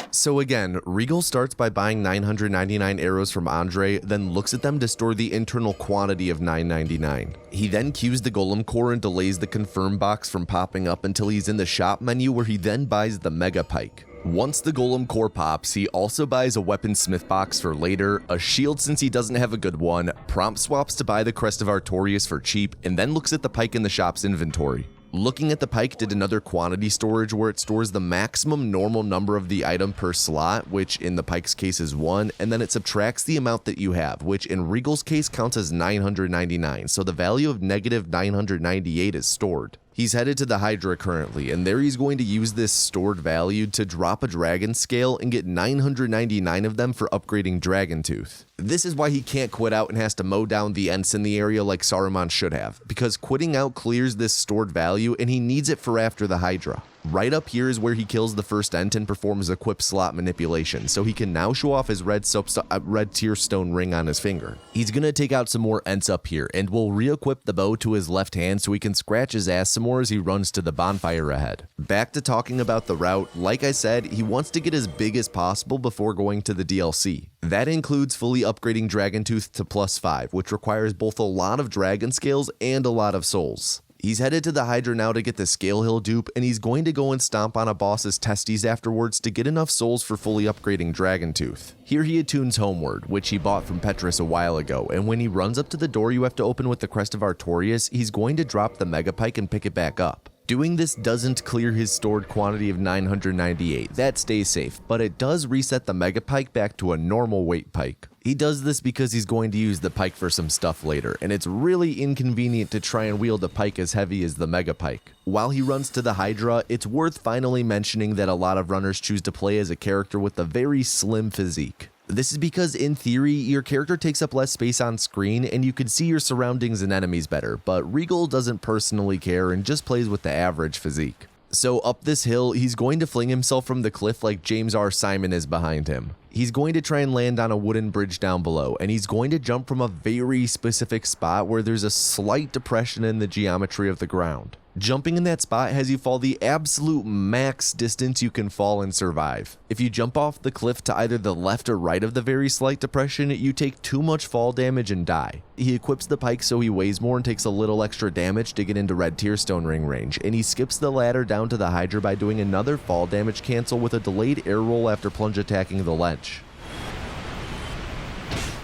So again, Regal starts by buying 999 arrows from Andre, then looks at them to store the internal quantity of 999. He then queues the Golem core and delays the confirm box from popping up until he's in the shop menu where he then buys the Mega Pike. Once the Golem core pops, he also buys a weaponsmith box for later, a shield since he doesn't have a good one, prompt swaps to buy the Crest of Artorias for cheap, and then looks at the pike in the shop's inventory. Looking at the pike did another quantity storage where it stores the maximum normal number of the item per slot, which in the pike's case is 1, and then it subtracts the amount that you have, which in Regal's case counts as 999, so the value of negative 998 is stored. He's headed to the Hydra currently, and there he's going to use this stored value to drop a dragon scale and get 999 of them for upgrading Dragon Tooth. This is why he can't quit out and has to mow down the Ents in the area like Saruman should have, because quitting out clears this stored value and he needs it for after the Hydra. Right up here is where he kills the first Ent and performs equip slot manipulation, so he can now show off his red tier stone ring on his finger. He's gonna take out some more Ents up here, and will re-equip the bow to his left hand so he can scratch his ass some more as he runs to the bonfire ahead. Back to talking about the route, like I said, he wants to get as big as possible before going to the DLC. That includes fully upgrading Dragontooth to +5, which requires both a lot of dragon scales and a lot of souls. He's headed to the Hydra now to get the Scale Hill dupe, and he's going to go and stomp on a boss's testes afterwards to get enough souls for fully upgrading Dragontooth. Here he attunes Homeward, which he bought from Petrus a while ago, and when he runs up to the door you have to open with the Crest of Artorias, he's going to drop the Mega Pike and pick it back up. Doing this doesn't clear his stored quantity of 998, that stays safe, but it does reset the Mega Pike back to a normal weight pike. He does this because he's going to use the pike for some stuff later, and it's really inconvenient to try and wield a pike as heavy as the Mega Pike. While he runs to the Hydra, it's worth finally mentioning that a lot of runners choose to play as a character with a very slim physique. This is because in theory, your character takes up less space on screen and you can see your surroundings and enemies better, but Regal doesn't personally care and just plays with the average physique. So up this hill, he's going to fling himself from the cliff like James R. Simon is behind him. He's going to try and land on a wooden bridge down below, and he's going to jump from a very specific spot where there's a slight depression in the geometry of the ground. Jumping in that spot has you fall the absolute max distance you can fall and survive. If you jump off the cliff to either the left or right of the very slight depression, you take too much fall damage and die. He equips the pike so he weighs more and takes a little extra damage to get into red tier stone ring range, and he skips the ladder down to the Hydra by doing another fall damage cancel with a delayed air roll after plunge attacking the ledge.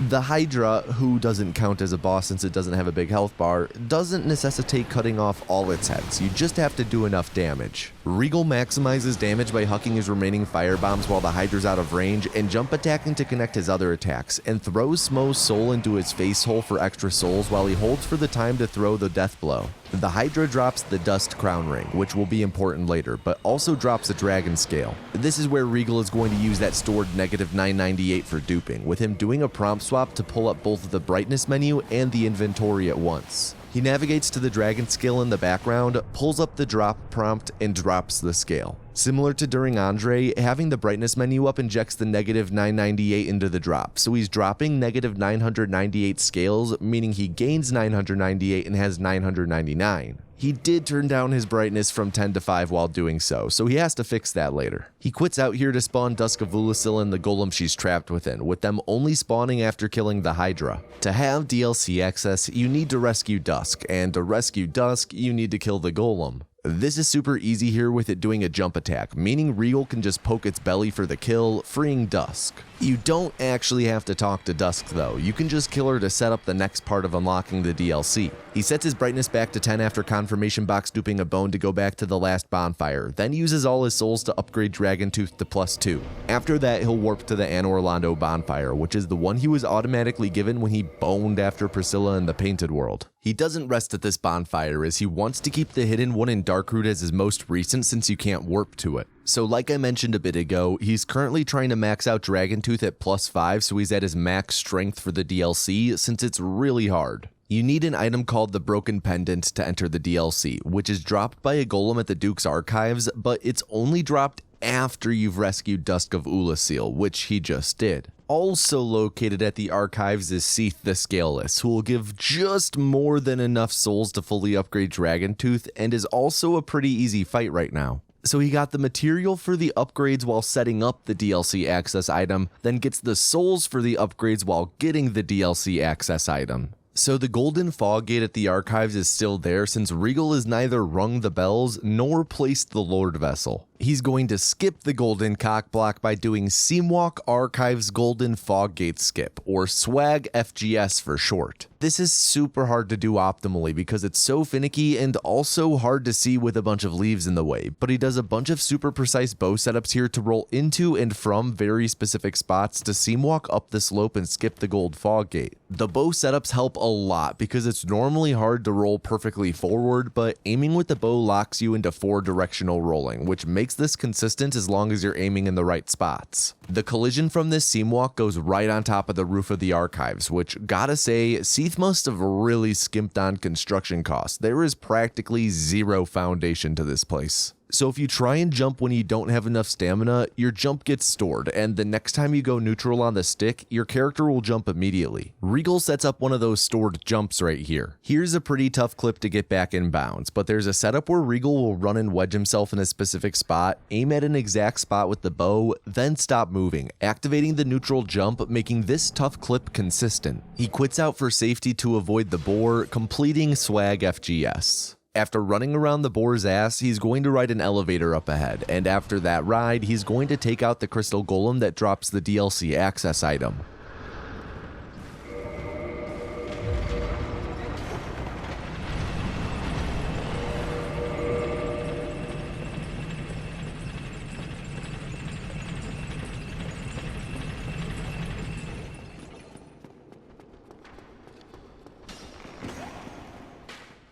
The Hydra, who doesn't count as a boss since it doesn't have a big health bar, doesn't necessitate cutting off all its heads, you just have to do enough damage. Regal maximizes damage by hucking his remaining firebombs while the Hydra's out of range and jump attacking to connect his other attacks, and throws Smo's soul into his face hole for extra souls while he holds for the time to throw the death blow. The Hydra drops the Dust Crown Ring, which will be important later, but also drops a Dragon Scale. This is where Regal is going to use that stored -998 for duping, with him doing a prompt swap to pull up both the brightness menu and the inventory at once. He navigates to the Dragon Scale in the background, pulls up the drop prompt, and drops the scale. Similar to during Andre, having the brightness menu up injects the -998 into the drop, so he's dropping -998 scales, meaning he gains 998 and has 999. He did turn down his brightness from 10 to 5 while doing so he has to fix that later. He quits out here to spawn Dusk of Ulasil and the golem she's trapped within, with them only spawning after killing the Hydra. To have DLC access, you need to rescue Dusk, and to rescue Dusk, you need to kill the golem. This is super easy here with it doing a jump attack, meaning Regal can just poke its belly for the kill, freeing Dusk. You don't actually have to talk to Dusk though, you can just kill her to set up the next part of unlocking the DLC. He sets his brightness back to 10 after confirmation box duping a bone to go back to the last bonfire, then uses all his souls to upgrade Dragontooth to +2. After that he'll warp to the Anor Londo bonfire, which is the one he was automatically given when he boned after Priscilla in the Painted World. He doesn't rest at this bonfire as he wants to keep the hidden one in Darkroot as his most recent since you can't warp to it. So like I mentioned a bit ago, he's currently trying to max out Dragontooth at +5 so he's at his max strength for the DLC since it's really hard. You need an item called the Broken Pendant to enter the DLC, which is dropped by a golem at the Duke's Archives, but it's only dropped after you've rescued Dusk of Ulasil, which he just did. Also located at the Archives is Seath the Scaleless, who will give just more than enough souls to fully upgrade Dragontooth and is also a pretty easy fight right now. So he got the material for the upgrades while setting up the DLC access item, then gets the souls for the upgrades while getting the DLC access item. So the golden fog gate at the Archives is still there since Regal has neither rung the bells nor placed the Lord Vessel. He's going to skip the golden cock block by doing Seamwalk Archives Golden Fog Gate Skip, or SWAG FGS for short. This is super hard to do optimally because it's so finicky and also hard to see with a bunch of leaves in the way, but he does a bunch of super precise bow setups here to roll into and from very specific spots to Seamwalk up the slope and skip the gold fog gate. The bow setups help a lot because it's normally hard to roll perfectly forward, but aiming with the bow locks you into 4-directional rolling, which makes this consistent as long as you're aiming in the right spots. The collision from this Seamwalk goes right on top of the roof of the Archives, which, gotta say, Seath must have really skimped on construction costs. There is practically zero foundation to this place. So if you try and jump when you don't have enough stamina, your jump gets stored, and the next time you go neutral on the stick, your character will jump immediately. Regal sets up one of those stored jumps right here. Here's a pretty tough clip to get back in bounds, but there's a setup where Regal will run and wedge himself in a specific spot, aim at an exact spot with the bow, then stop moving, activating the neutral jump, making this tough clip consistent. He quits out for safety to avoid the boar, completing swag FGS. After running around the boar's ass, he's going to ride an elevator up ahead, and after that ride, he's going to take out the crystal golem that drops the DLC access item.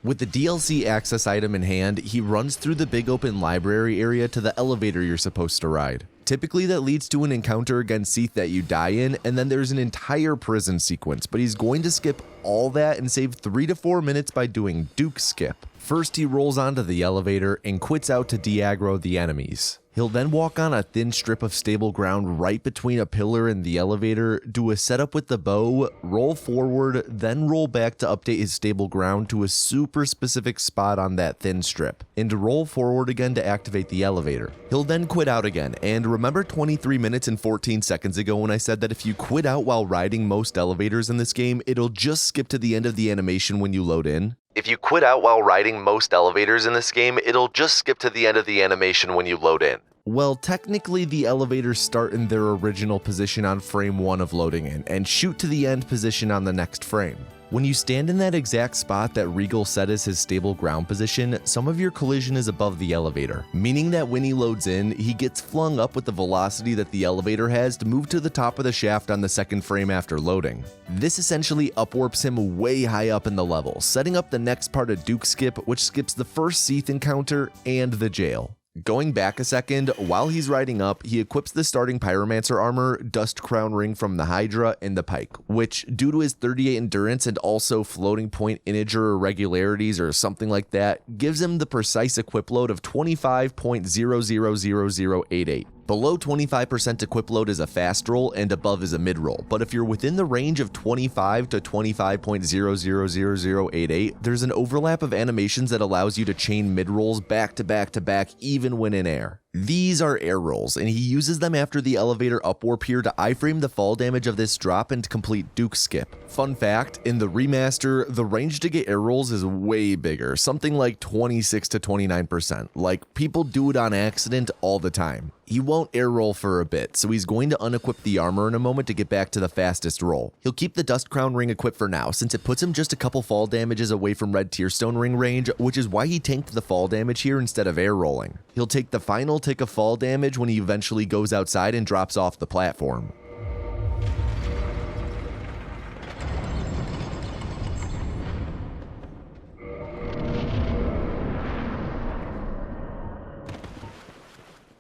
With the DLC access item in hand, he runs through the big open library area to the elevator you're supposed to ride. Typically that leads to an encounter against Seath that you die in, and then there's an entire prison sequence, but he's going to skip all that and save 3 to 4 minutes by doing Duke Skip. First he rolls onto the elevator and quits out to de-aggro the enemies. He'll then walk on a thin strip of stable ground right between a pillar and the elevator, do a setup with the bow, roll forward, then roll back to update his stable ground to a super specific spot on that thin strip, and roll forward again to activate the elevator. He'll then quit out again, and remember 23 minutes and 14 seconds ago when I said that if you quit out while riding most elevators in this game, it'll just skip to the end of the animation when you load in? If you quit out while riding most elevators in this game, it'll just skip to the end of the animation when you load in. Well, technically the elevators start in their original position on frame 1 of loading in, and shoot to the end position on the next frame. When you stand in that exact spot that Regal set as his stable ground position, some of your collision is above the elevator, meaning that when he loads in, he gets flung up with the velocity that the elevator has to move to the top of the shaft on the second frame after loading. This essentially upwarps him way high up in the level, setting up the next part of Duke Skip, which skips the first Seath encounter and the jail. Going back a second, while he's riding up, he equips the starting Pyromancer armor, Dust Crown Ring from the Hydra, and the Pike, which, due to his 38 endurance and also floating point integer irregularities or something like that, gives him the precise equip load of 25.000088. Below 25% equip load is a fast roll and above is a mid roll, but if you're within the range of 25 to 25.000088, there's an overlap of animations that allows you to chain mid rolls back to back to back even when in air. These are air rolls, and he uses them after the elevator upwarp here to iframe the fall damage of this drop and complete Duke Skip. Fun fact, in the remaster, the range to get air rolls is way bigger, something like 26 to 29%. Like, people do it on accident all the time. He won't air roll for a bit, so he's going to unequip the armor in a moment to get back to the fastest roll. He'll keep the Dust Crown Ring equipped for now, since it puts him just a couple fall damages away from Red Tearstone Ring range, which is why he tanked the fall damage here instead of air rolling. He'll take the final tick of fall damage when he eventually goes outside and drops off the platform.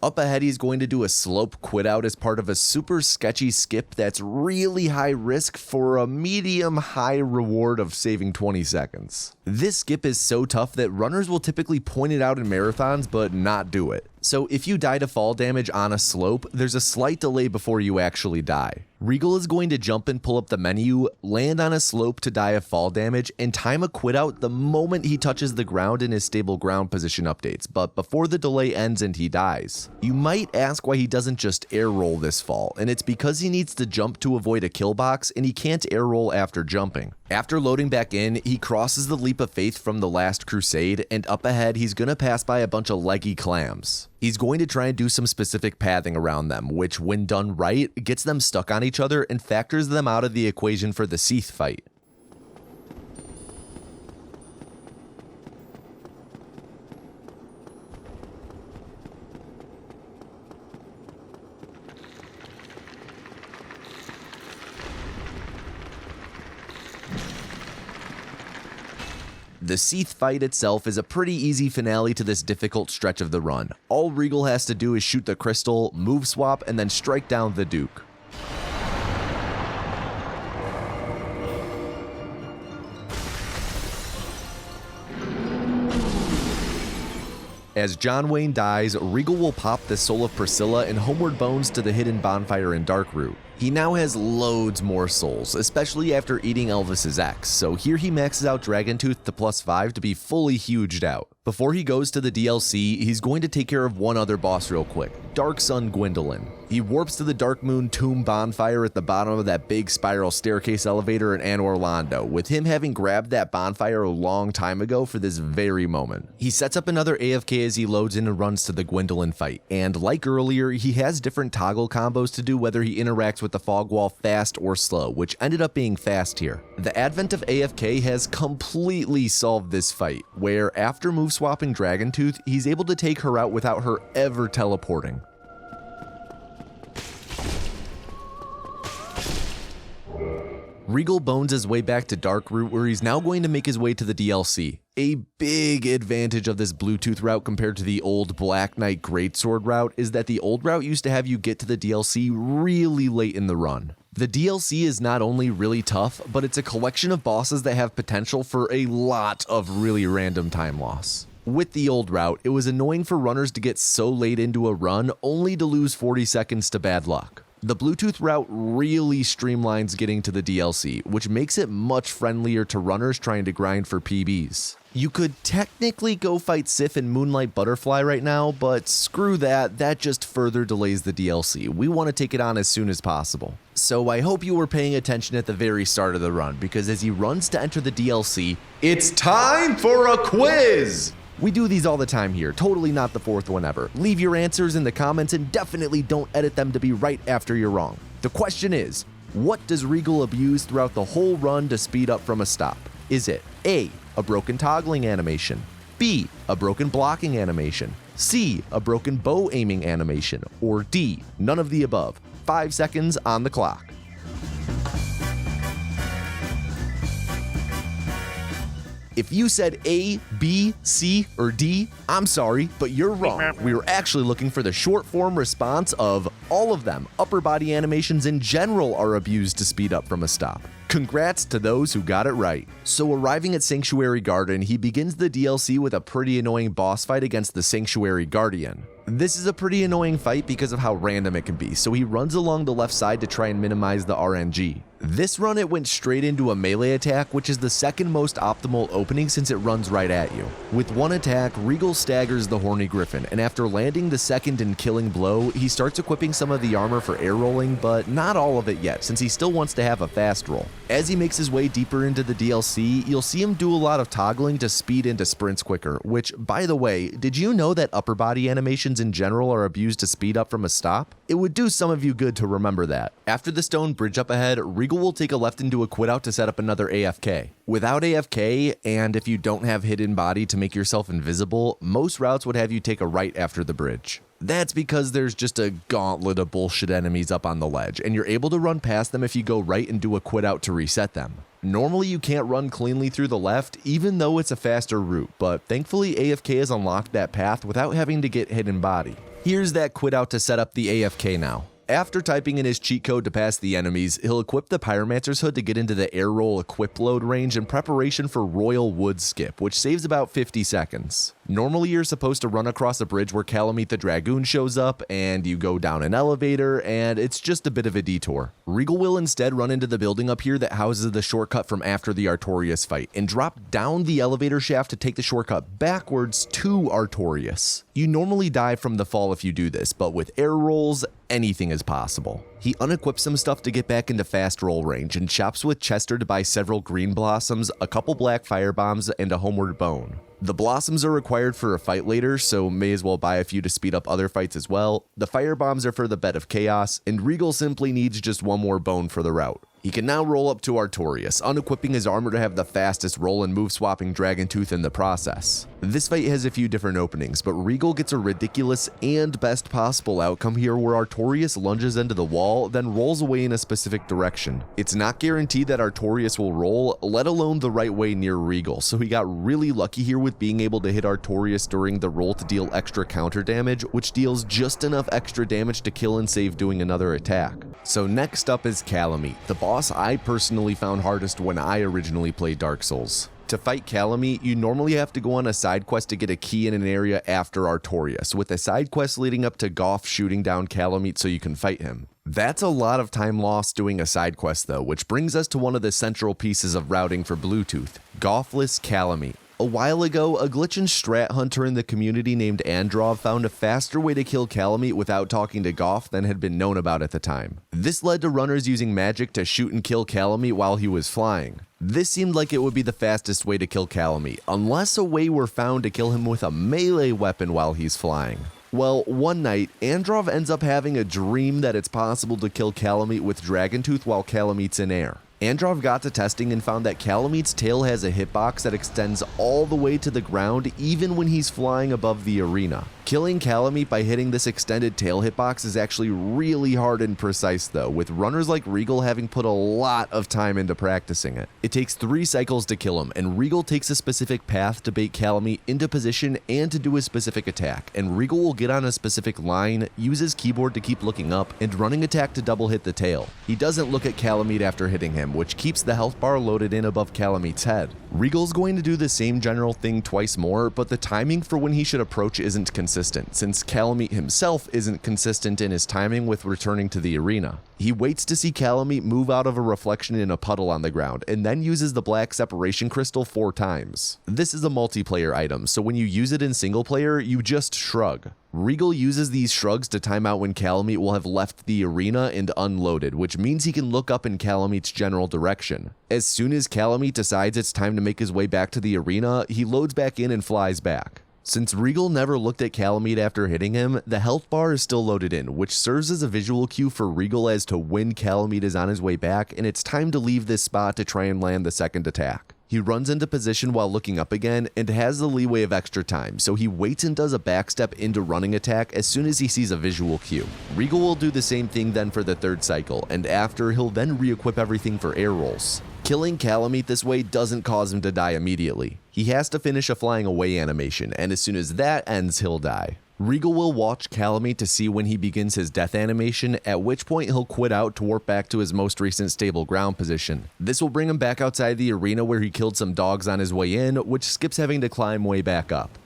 Up ahead, he's going to do a slope quit out as part of a super sketchy skip that's really high risk for a medium high reward of saving 20 seconds. This skip is so tough that runners will typically point it out in marathons but not do it. So if you die to fall damage on a slope, there's a slight delay before you actually die. Regal is going to jump and pull up the menu, land on a slope to die of fall damage, and time a quit out the moment he touches the ground in his stable ground position updates, but before the delay ends and he dies. You might ask why he doesn't just air roll this fall, and it's because he needs to jump to avoid a kill box and he can't air roll after jumping. After loading back in, he crosses the Leap of Faith from the Last Crusade, and up ahead he's gonna pass by a bunch of leggy clams. He's going to try and do some specific pathing around them, which when done right, gets them stuck on each other and factors them out of the equation for the Seath fight. The Seath fight itself is a pretty easy finale to this difficult stretch of the run. All Regal has to do is shoot the crystal, move swap, and then strike down the Duke. As John Wayne dies, Regal will pop the soul of Priscilla and Homeward Bones to the hidden bonfire in Darkroot. He now has loads more souls, especially after eating Elvis's ex, so here he maxes out Dragontooth to +5 to be fully huged out. Before he goes to the DLC, he's going to take care of one other boss real quick, Dark Sun Gwendolyn. He warps to the Dark Moon Tomb bonfire at the bottom of that big spiral staircase elevator in Anor Londo, with him having grabbed that bonfire a long time ago for this very moment. He sets up another AFK as he loads in and runs to the Gwendolyn fight, and like earlier, he has different toggle combos to do whether he interacts with the fog wall fast or slow, which ended up being fast here. The advent of AFK has completely solved this fight, where after move swapping Dragoontooth, he's able to take her out without her ever teleporting. Regal bones his way back to Darkroot, where he's now going to make his way to the DLC. A big advantage of this Bluetooth route compared to the old Black Knight Greatsword route is that the old route used to have you get to the DLC really late in the run. The DLC is not only really tough, but it's a collection of bosses that have potential for a lot of really random time loss. With the old route, it was annoying for runners to get so late into a run only to lose 40 seconds to bad luck. The Bluetooth route really streamlines getting to the DLC, which makes it much friendlier to runners trying to grind for PBs. You could technically go fight Sif and Moonlight Butterfly right now, but screw that, that just further delays the DLC. We want to take it on as soon as possible. So I hope you were paying attention at the very start of the run, because as he runs to enter the DLC, it's time for a quiz! We do these all the time here, totally not the fourth one ever. Leave your answers in the comments and definitely don't edit them to be right after you're wrong. The question is, what does Regal abuse throughout the whole run to speed up from a stop? Is it A, a broken toggling animation, B, a broken blocking animation, C, a broken bow aiming animation, or D, none of the above? 5 seconds on the clock. If you said A, B, C, or D, I'm sorry, but you're wrong. We were actually looking for the short form response of all of them. Upper body animations in general are abused to speed up from a stop. Congrats to those who got it right. So arriving at Sanctuary Garden, he begins the DLC with a pretty annoying boss fight against the Sanctuary Guardian. This is a pretty annoying fight because of how random it can be, so he runs along the left side to try and minimize the RNG. This run it went straight into a melee attack, which is the second most optimal opening since it runs right at you. With one attack, Regal staggers the Horny Griffin, and after landing the second and killing blow, he starts equipping some of the armor for air rolling, but not all of it yet, since he still wants to have a fast roll. As he makes his way deeper into the DLC, you'll see him do a lot of toggling to speed into sprints quicker, which, by the way, did you know that upper body animations in general are abused to speed up from a stop? It would do some of you good to remember that. After the stone bridge up ahead, Regal will take a left into a quit out to set up another AFK. Without AFK, and if you don't have hidden body to make yourself invisible, most routes would have you take a right after the bridge. That's because there's just a gauntlet of bullshit enemies up on the ledge, and you're able to run past them if you go right and do a quit out to reset them. Normally you can't run cleanly through the left, even though it's a faster route, but thankfully AFK has unlocked that path without having to get hidden body. Here's that quit out to set up the AFK now. After typing in his cheat code to pass the enemies, he'll equip the Pyromancer's Hood to get into the air roll equip load range in preparation for Royal Wood Skip, which saves about 50 seconds. Normally you're supposed to run across a bridge where Calamite the Dragoon shows up, and you go down an elevator, and it's just a bit of a detour. Regal will instead run into the building up here that houses the shortcut from after the Artorias fight, and drop down the elevator shaft to take the shortcut backwards to Artorias. You normally die from the fall if you do this, but with air rolls, anything is possible. He unequips some stuff to get back into fast roll range and shops with Chester to buy several green blossoms, a couple black fire bombs, and a homeward bone. The blossoms are required for a fight later, so may as well buy a few to speed up other fights as well. The fire bombs are for the bed of chaos, and Regal simply needs just one more bone for the route. He can now roll up to Artorias, unequipping his armor to have the fastest roll and move swapping Dragoontooth in the process. This fight has a few different openings, but Regal gets a ridiculous and best possible outcome here where Artorias lunges into the wall, then rolls away in a specific direction. It's not guaranteed that Artorias will roll, let alone the right way near Regal, so he got really lucky here with being able to hit Artorias during the roll to deal extra counter damage, which deals just enough extra damage to kill and save doing another attack. So next up is Calamite, the boss I personally found hardest when I originally played Dark Souls. To fight Calamite, you normally have to go on a side quest to get a key in an area after Artorias, with a side quest leading up to Goff shooting down Calamite so you can fight him. That's a lot of time lost doing a side quest though, which brings us to one of the central pieces of routing for Bluetooth, Goffless Calamite. A while ago, a glitch and strat hunter in the community named Androv found a faster way to kill Calamite without talking to Goff than had been known about at the time. This led to runners using magic to shoot and kill Calamite while he was flying. This seemed like it would be the fastest way to kill Calamite, unless a way were found to kill him with a melee weapon while he's flying. Well, one night, Androv ends up having a dream that it's possible to kill Calamite with Dragontooth while Calamite's in air. Androv got to testing and found that Calamite's tail has a hitbox that extends all the way to the ground even when he's flying above the arena. Killing Calamite by hitting this extended tail hitbox is actually really hard and precise though, with runners like Regal having put a lot of time into practicing it. It takes 3 cycles to kill him, and Regal takes a specific path to bait Calamite into position and to do a specific attack, and Regal will get on a specific line, use his keyboard to keep looking up, and running attack to double hit the tail. He doesn't look at Calamite after hitting him, which keeps the health bar loaded in above Calamite's head. Regal's going to do the same general thing twice more, but the timing for when he should approach isn't consistent, since Calamite himself isn't consistent in his timing with returning to the arena. He waits to see Calamite move out of a reflection in a puddle on the ground, and then uses the black separation crystal 4 times. This is a multiplayer item, so when you use it in single player, you just shrug. Regal uses these shrugs to time out when Calamite will have left the arena and unloaded, which means he can look up in Calamite's general direction. As soon as Calamite decides it's time to make his way back to the arena, he loads back in and flies back. Since Regal never looked at Calamite after hitting him, the health bar is still loaded in, which serves as a visual cue for Regal as to when Calamite is on his way back and it's time to leave this spot to try and land the second attack. He runs into position while looking up again and has the leeway of extra time, so he waits and does a backstep into running attack as soon as he sees a visual cue. Regal will do the same thing then for the 3rd cycle, and after, he'll then re-equip everything for air rolls. Killing Calamite this way doesn't cause him to die immediately. He has to finish a flying away animation, and as soon as that ends, he'll die. Regal will watch Calamite to see when he begins his death animation, at which point he'll quit out to warp back to his most recent stable ground position. This will bring him back outside the arena where he killed some dogs on his way in, which skips having to climb way back up.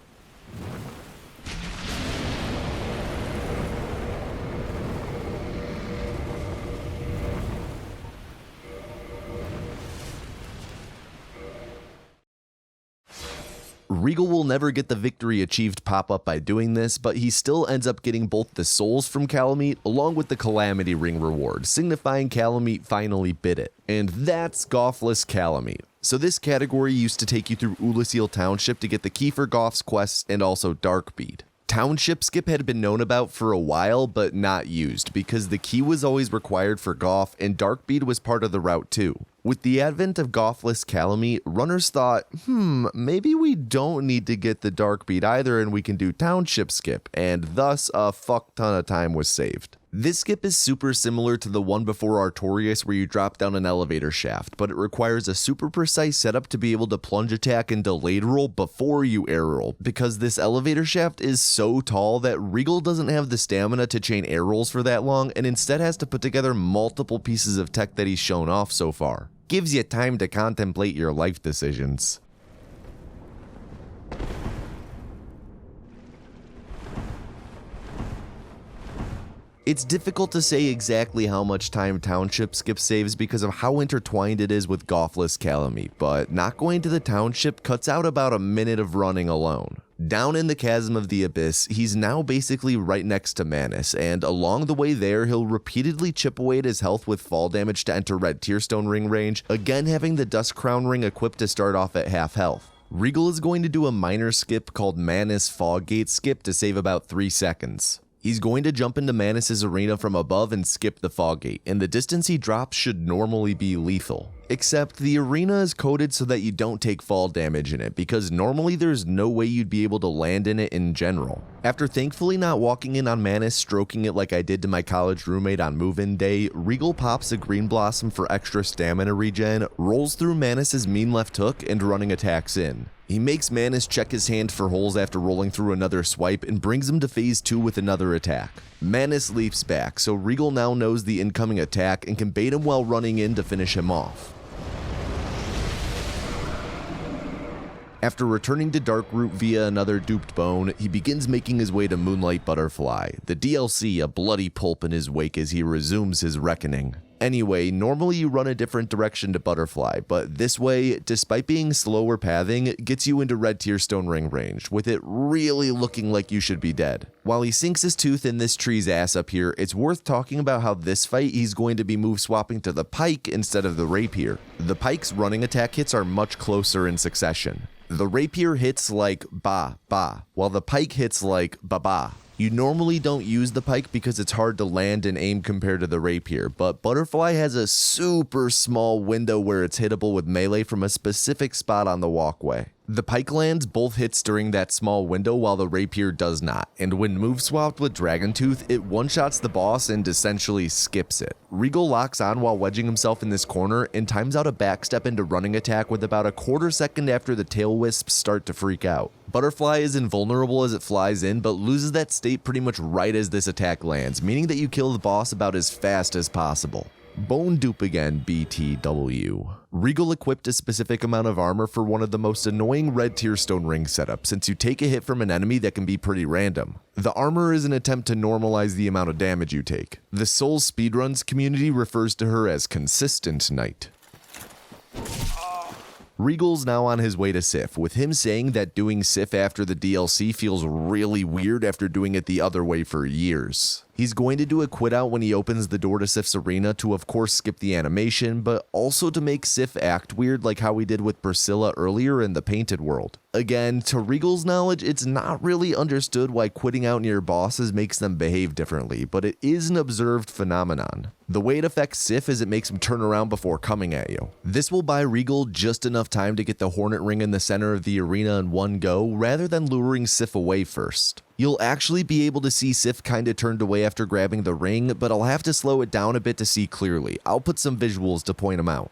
Regal will never get the victory achieved pop-up by doing this, but he still ends up getting both the souls from Calamite along with the Calamity Ring reward, signifying Calamite finally bit it. And that's Goffless Calamite. So this category used to take you through Oolacile Township to get the key for Goff's quests and also Darkbead. Township skip had been known about for a while, but not used, because the key was always required for Goff, and Darkbead was part of the route too. With the advent of Goffless Calamite, runners thought, maybe we don't need to get the Darkbead either and we can do Township skip, and thus a fuck ton of time was saved. This skip is super similar to the one before Artorias where you drop down an elevator shaft, but it requires a super precise setup to be able to plunge attack and delayed roll before you air roll, because this elevator shaft is so tall that Regal doesn't have the stamina to chain air rolls for that long and instead has to put together multiple pieces of tech that he's shown off so far. Gives you time to contemplate your life decisions. It's difficult to say exactly how much time Township skip saves because of how intertwined it is with Goffless Calamite, but not going to the Township cuts out about a minute of running alone. Down in the Chasm of the Abyss, he's now basically right next to Manus, and along the way there, he'll repeatedly chip away at his health with fall damage to enter Red Tearstone Ring range, again having the Dusk Crown Ring equipped to start off at half health. Regal is going to do a minor skip called Manus Foggate skip to save about 3 seconds. He's going to jump into Manus' arena from above and skip the Foggate, and the distance he drops should normally be lethal. Except the arena is coded so that you don't take fall damage in it, because normally there's no way you'd be able to land in it in general. After thankfully not walking in on Manus stroking it like I did to my college roommate on move-in day, Regal pops a Green Blossom for extra stamina regen, rolls through Manus' mean left hook, and running attacks in. He makes Manus check his hand for holes after rolling through another swipe and brings him to phase 2 with another attack. Manus leaps back, so Regal now knows the incoming attack and can bait him while running in to finish him off. After returning to Darkroot via another duped bone, he begins making his way to Moonlight Butterfly, the DLC a bloody pulp in his wake as he resumes his reckoning. Anyway, normally you run a different direction to Butterfly, but this way, despite being slower pathing, gets you into Red Tearstone Ring range, with it really looking like you should be dead. While he sinks his tooth in this tree's ass up here, it's worth talking about how this fight he's going to be move swapping to the Pike instead of the Rapier. The Pike's running attack hits are much closer in succession. The Rapier hits like ba ba, while the Pike hits like ba ba. You normally don't use the Pike because it's hard to land and aim compared to the Rapier, but Butterfly has a super small window where it's hittable with melee from a specific spot on the walkway. The Pike lands both hits during that small window while the Rapier does not, and when move swapped with Dragontooth, it one-shots the boss and essentially skips it. Regal locks on while wedging himself in this corner and times out a backstep into running attack with about a quarter second after the tail wisps start to freak out. Butterfly is invulnerable as it flies in, but loses that state pretty much right as this attack lands, meaning that you kill the boss about as fast as possible. Bone dupe again, BTW. Regal equipped a specific amount of armor for one of the most annoying Red Tearstone Ring setups, since you take a hit from an enemy that can be pretty random. The armor is an attempt to normalize the amount of damage you take. The Souls speedruns community refers to her as Consistent Knight. Regal's now on his way to Sif, with him saying that doing Sif after the DLC feels really weird after doing it the other way for years. He's going to do a quit out when he opens the door to Sif's arena to of course skip the animation, but also to make Sif act weird like how we did with Priscilla earlier in the Painted World. Again, to Regal's knowledge, it's not really understood why quitting out near bosses makes them behave differently, but it is an observed phenomenon. The way it affects Sif is it makes him turn around before coming at you. This will buy Regal just enough time to get the Hornet Ring in the center of the arena in one go, rather than luring Sif away first. You'll actually be able to see Sif kinda turned away after grabbing the ring, but I'll have to slow it down a bit to see clearly. I'll put some visuals to point them out.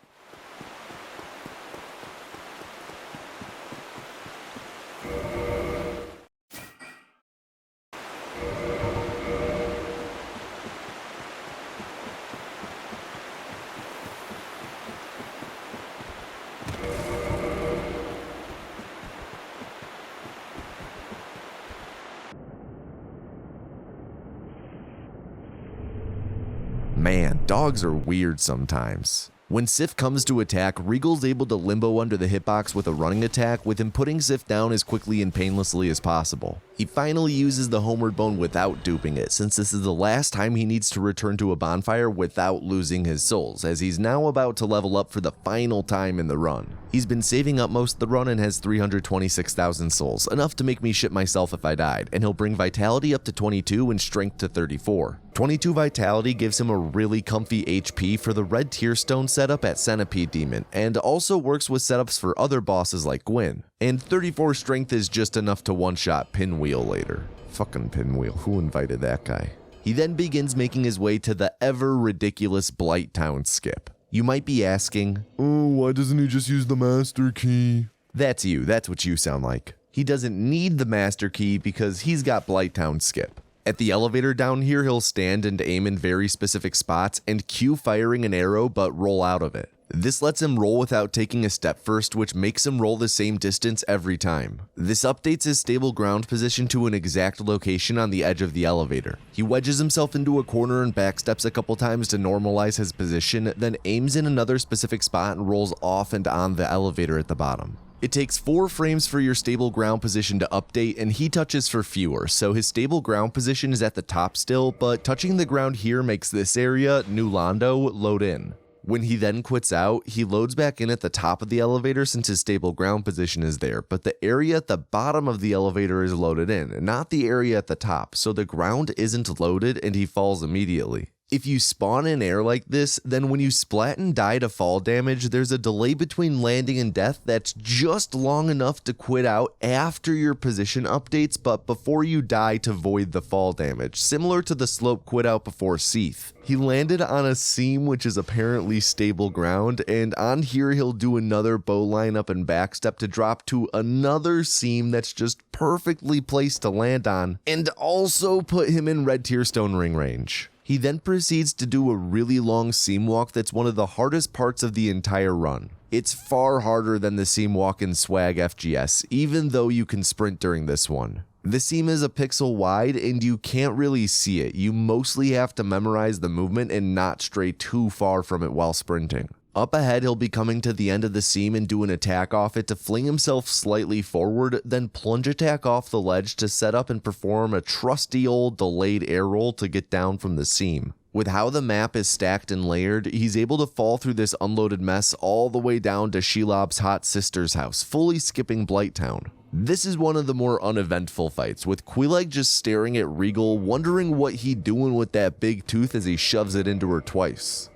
Man, dogs are weird sometimes. When Sif comes to attack, Regal's able to limbo under the hitbox with a running attack, with him putting Sif down as quickly and painlessly as possible. He finally uses the Homeward Bone without duping it, since this is the last time he needs to return to a bonfire without losing his souls, as he's now about to level up for the final time in the run. He's been saving up most of the run and has 326,000 souls, enough to make me shit myself if I died, and he'll bring Vitality up to 22 and Strength to 34. 22 Vitality gives him a really comfy HP for the Red Tearstone setup at Centipede Demon, and also works with setups for other bosses like Gwyn. And 34 Strength is just enough to one-shot Pinwheel later. Fucking Pinwheel, who invited that guy? He then begins making his way to the ever-ridiculous Blighttown skip. You might be asking, oh, why doesn't he just use the Master Key? That's you, that's what you sound like. He doesn't need the Master Key because he's got Blighttown skip. At the elevator down here, he'll stand and aim in very specific spots and cue firing an arrow but roll out of it. This lets him roll without taking a step first, which makes him roll the same distance every time. This updates his stable ground position to an exact location on the edge of the elevator. He wedges himself into a corner and backsteps a couple times to normalize his position, then aims in another specific spot and rolls off and on the elevator at the bottom. It takes 4 frames for your stable ground position to update, and he touches for fewer, so his stable ground position is at the top still, but touching the ground here makes this area, New Londo, load in. When he then quits out, he loads back in at the top of the elevator since his stable ground position is there, but the area at the bottom of the elevator is loaded in, not the area at the top, so the ground isn't loaded and he falls immediately. If you spawn in air like this, then when you splat and die to fall damage, there's a delay between landing and death that's just long enough to quit out after your position updates, but before you die to void the fall damage, similar to the slope quit out before Seath. He landed on a seam which is apparently stable ground, and on here he'll do another bow lineup and backstep to drop to another seam that's just perfectly placed to land on, and also put him in Red Tearstone Ring range. He then proceeds to do a really long seam walk that's one of the hardest parts of the entire run. It's far harder than the seam walk in Swag FGS, even though you can sprint during this one. The seam is a pixel wide and you can't really see it. You mostly have to memorize the movement and not stray too far from it while sprinting. Up ahead, he'll be coming to the end of the seam and do an attack off it to fling himself slightly forward, then plunge attack off the ledge to set up and perform a trusty old delayed air roll to get down from the seam. With how the map is stacked and layered, he's able to fall through this unloaded mess all the way down to Shelob's hot sister's house, fully skipping Blighttown. This is one of the more uneventful fights, with Quelaag just staring at Regal, wondering what he doing with that big tooth as he shoves it into her twice.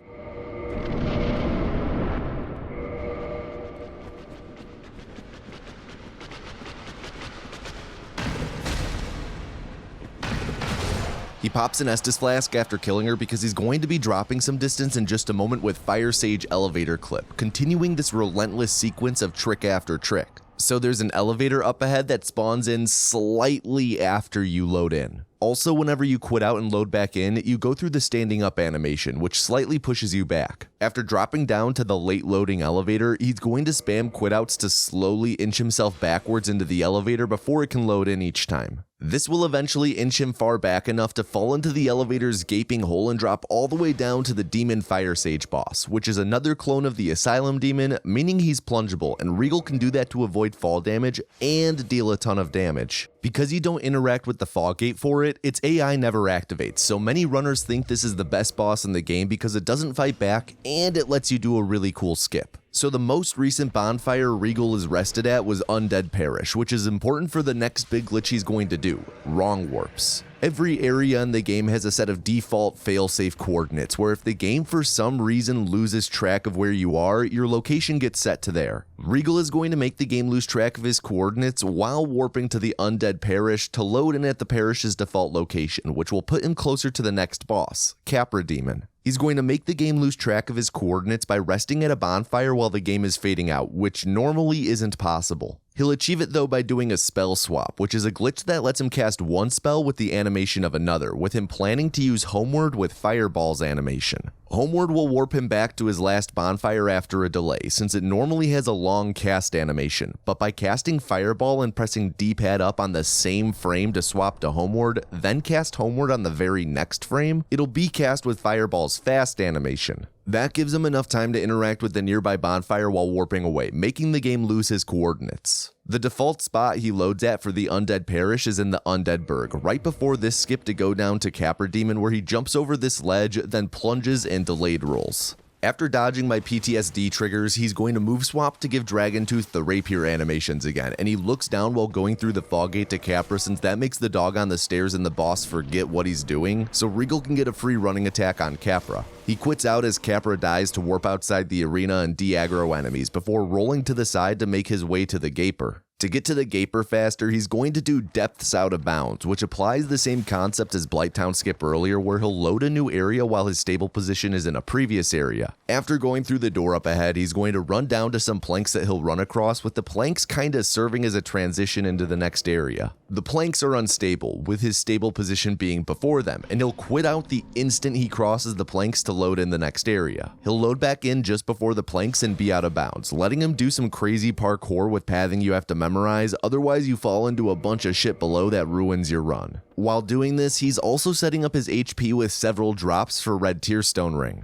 He pops an Estus Flask after killing her because he's going to be dropping some distance in just a moment with Fire Sage Elevator Clip, continuing this relentless sequence of trick after trick. So there's an elevator up ahead that spawns in slightly after you load in. Also, whenever you quit out and load back in, you go through the standing up animation, which slightly pushes you back. After dropping down to the late loading elevator, he's going to spam quit outs to slowly inch himself backwards into the elevator before it can load in each time. This will eventually inch him far back enough to fall into the elevator's gaping hole and drop all the way down to the Demon Fire Sage boss, which is another clone of the Asylum Demon, meaning he's plungeable, and Regal can do that to avoid fall damage and deal a ton of damage. Because you don't interact with the Fog Gate for it, its AI never activates, so many runners think this is the best boss in the game because it doesn't fight back and it lets you do a really cool skip. So the most recent bonfire Regal is rested at was Undead Parish, which is important for the next big glitch he's going to do, Wrong Warps. Every area in the game has a set of default failsafe coordinates, where if the game for some reason loses track of where you are, your location gets set to there. Regal is going to make the game lose track of his coordinates while warping to the Undead Parish to load in at the parish's default location, which will put him closer to the next boss, Capra Demon. He's going to make the game lose track of his coordinates by resting at a bonfire while the game is fading out, which normally isn't possible. He'll achieve it though by doing a spell swap, which is a glitch that lets him cast one spell with the animation of another, with him planning to use Homeward with Fireball's animation. Homeward will warp him back to his last bonfire after a delay, since it normally has a long cast animation, but by casting Fireball and pressing D-pad up on the same frame to swap to Homeward, then cast Homeward on the very next frame, it'll be cast with Fireball's fast animation. That gives him enough time to interact with the nearby bonfire while warping away, making the game lose his coordinates. The default spot he loads at for the Undead Parish is in the Undead Burg, right before this skip to go down to Capra Demon, where he jumps over this ledge, then plunges and delayed rolls. After dodging my PTSD triggers, he's going to move swap to give Dragontooth the rapier animations again, and he looks down while going through the Fog Gate to Capra, since that makes the dog on the stairs and the boss forget what he's doing, so Regal can get a free running attack on Capra. He quits out as Capra dies to warp outside the arena and de-aggro enemies before rolling to the side to make his way to the Gaper. To get to the Gaper faster, he's going to do Depths Out of Bounds, which applies the same concept as Blighttown skip earlier, where he'll load a new area while his stable position is in a previous area. After going through the door up ahead, he's going to run down to some planks that he'll run across, with the planks kinda serving as a transition into the next area. The planks are unstable, with his stable position being before them, and he'll quit out the instant he crosses the planks to load in the next area. He'll load back in just before the planks and be out of bounds, letting him do some crazy parkour with pathing you have to memorize, otherwise you fall into a bunch of shit below that ruins your run. While doing this, he's also setting up his HP with several drops for Red Tearstone Ring.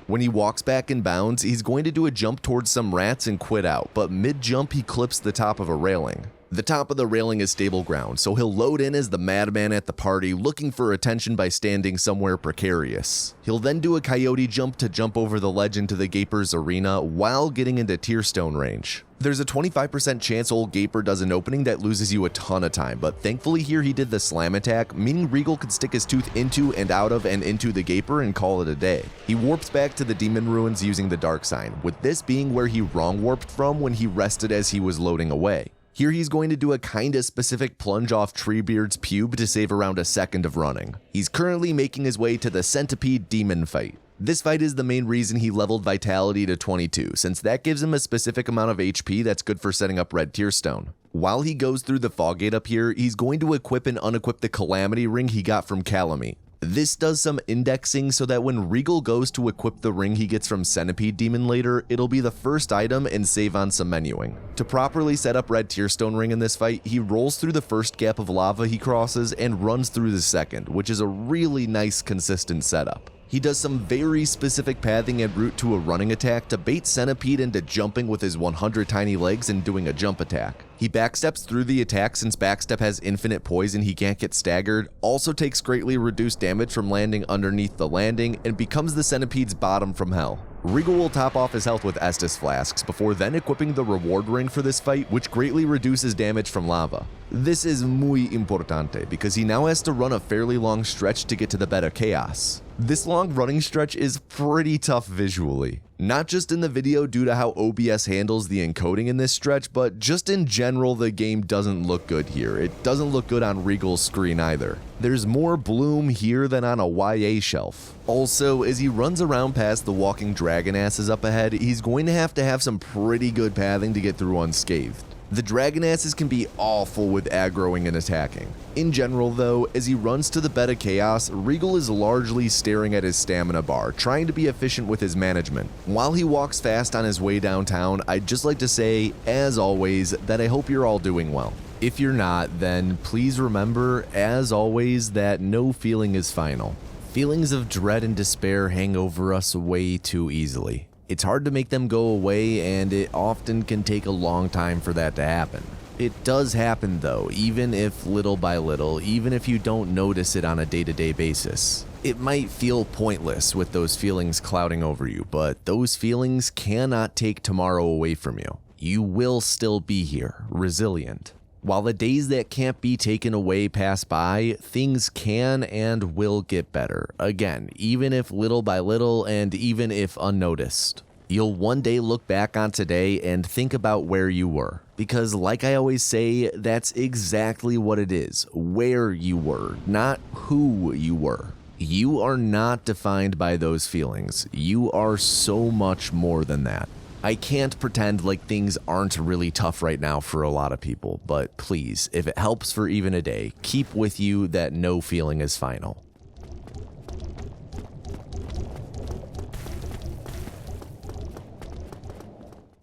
When he walks back in bounds, he's going to do a jump towards some rats and quit out, but mid-jump he clips the top of a railing. The top of the railing is stable ground, so he'll load in as the madman at the party, looking for attention by standing somewhere precarious. He'll then do a coyote jump to jump over the ledge into the Gaper's arena while getting into Tearstone range. There's a 25% chance old Gaper does an opening that loses you a ton of time, but thankfully here he did the slam attack, meaning Regal could stick his tooth into and out of and into the Gaper and call it a day. He warps back to the Demon Ruins using the Dark Sign, with this being where he wrong warped from when he rested as he was loading away. Here he's going to do a kinda specific plunge off Treebeard's pube to save around a second of running. He's currently making his way to the Centipede Demon fight. This fight is the main reason he leveled Vitality to 22, since that gives him a specific amount of HP that's good for setting up Red Tearstone. While he goes through the Fog Gate up here, he's going to equip and unequip the Calamity Ring he got from Calamite. This does some indexing so that when Regal goes to equip the ring he gets from Centipede Demon later, it'll be the first item and save on some menuing. To properly set up Red Tearstone Ring in this fight, he rolls through the first gap of lava he crosses and runs through the second, which is a really nice consistent setup. He does some very specific pathing en route to a running attack to bait Centipede into jumping with his 100 tiny legs and doing a jump attack. He backsteps through the attack since backstep has infinite poison, he can't get staggered, also takes greatly reduced damage from landing underneath the landing, and becomes the Centipede's bottom from hell. Regal will top off his health with Estus Flasks before then equipping the reward ring for this fight, which greatly reduces damage from lava. This is muy importante because he now has to run a fairly long stretch to get to the bed of chaos. This long running stretch is pretty tough visually. Not just in the video due to how OBS handles the encoding in this stretch, but just in general the game doesn't look good here. It doesn't look good on Regal's screen either. There's more bloom here than on a YA shelf. Also, as he runs around past the walking dragon asses up ahead, he's going to have some pretty good pathing to get through unscathed. The dragon asses can be awful with aggroing and attacking. In general though, as he runs to the bed of chaos, Regal is largely staring at his stamina bar, trying to be efficient with his management. While he walks fast on his way downtown, I'd just like to say, as always, that I hope you're all doing well. If you're not, then please remember, as always, that no feeling is final. Feelings of dread and despair hang over us way too easily. It's hard to make them go away, and it often can take a long time for that to happen. It does happen though, even if little by little, even if you don't notice it on a day-to-day basis. It might feel pointless with those feelings clouding over you, but those feelings cannot take tomorrow away from you. You will still be here, resilient. While the days that can't be taken away pass by, things can and will get better. Again, even if little by little and even if unnoticed. You'll one day look back on today and think about where you were. Because like I always say, that's exactly what it is. Where you were, not who you were. You are not defined by those feelings. You are so much more than that. I can't pretend like things aren't really tough right now for a lot of people, but please, if it helps for even a day, keep with you that no feeling is final.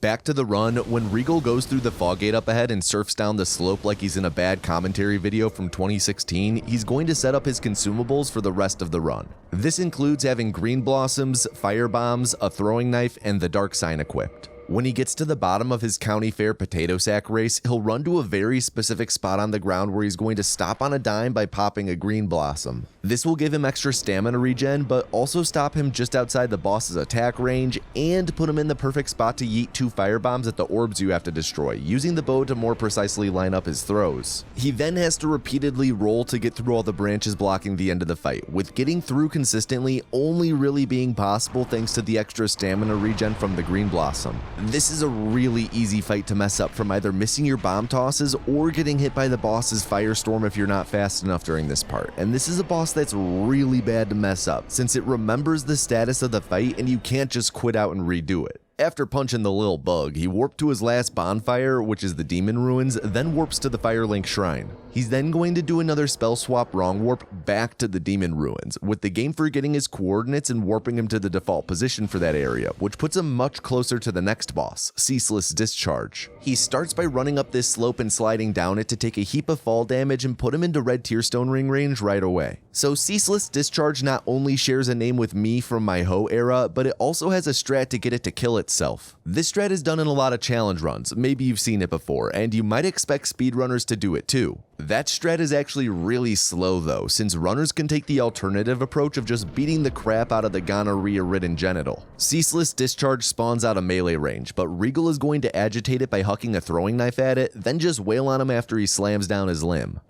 Back to the run, when Regal goes through the Fog Gate up ahead and surfs down the slope like he's in a bad commentary video from 2016, he's going to set up his consumables for the rest of the run. This includes having green blossoms, fire bombs, a throwing knife, and the dark sign equipped. When he gets to the bottom of his county fair potato sack race, he'll run to a very specific spot on the ground where he's going to stop on a dime by popping a green blossom. This will give him extra stamina regen, but also stop him just outside the boss's attack range and put him in the perfect spot to yeet 2 fire bombs at the orbs you have to destroy, using the bow to more precisely line up his throws. He then has to repeatedly roll to get through all the branches blocking the end of the fight, with getting through consistently only really being possible thanks to the extra stamina regen from the green blossom. This is a really easy fight to mess up from either missing your bomb tosses or getting hit by the boss's firestorm if you're not fast enough during this part, and this is a boss that's really bad to mess up since it remembers the status of the fight and you can't just quit out and redo it. After punching the little bug, he warped to his last bonfire, which is the Demon Ruins, then warps to the Firelink Shrine. He's then going to do another spell swap wrong warp back to the Demon Ruins, with the game forgetting his coordinates and warping him to the default position for that area, which puts him much closer to the next boss, Ceaseless Discharge. He starts by running up this slope and sliding down it to take a heap of fall damage and put him into Red Tearstone Ring range right away. So Ceaseless Discharge not only shares a name with me from my Ho era, but it also has a strat to get it to kill itself. This strat is done in a lot of challenge runs, maybe you've seen it before, and you might expect speedrunners to do it too. That strat is actually really slow though, since runners can take the alternative approach of just beating the crap out of the gonorrhea-ridden genital. Ceaseless Discharge spawns out a melee range, but Regal is going to agitate it by hucking a throwing knife at it, then just wail on him after he slams down his limb.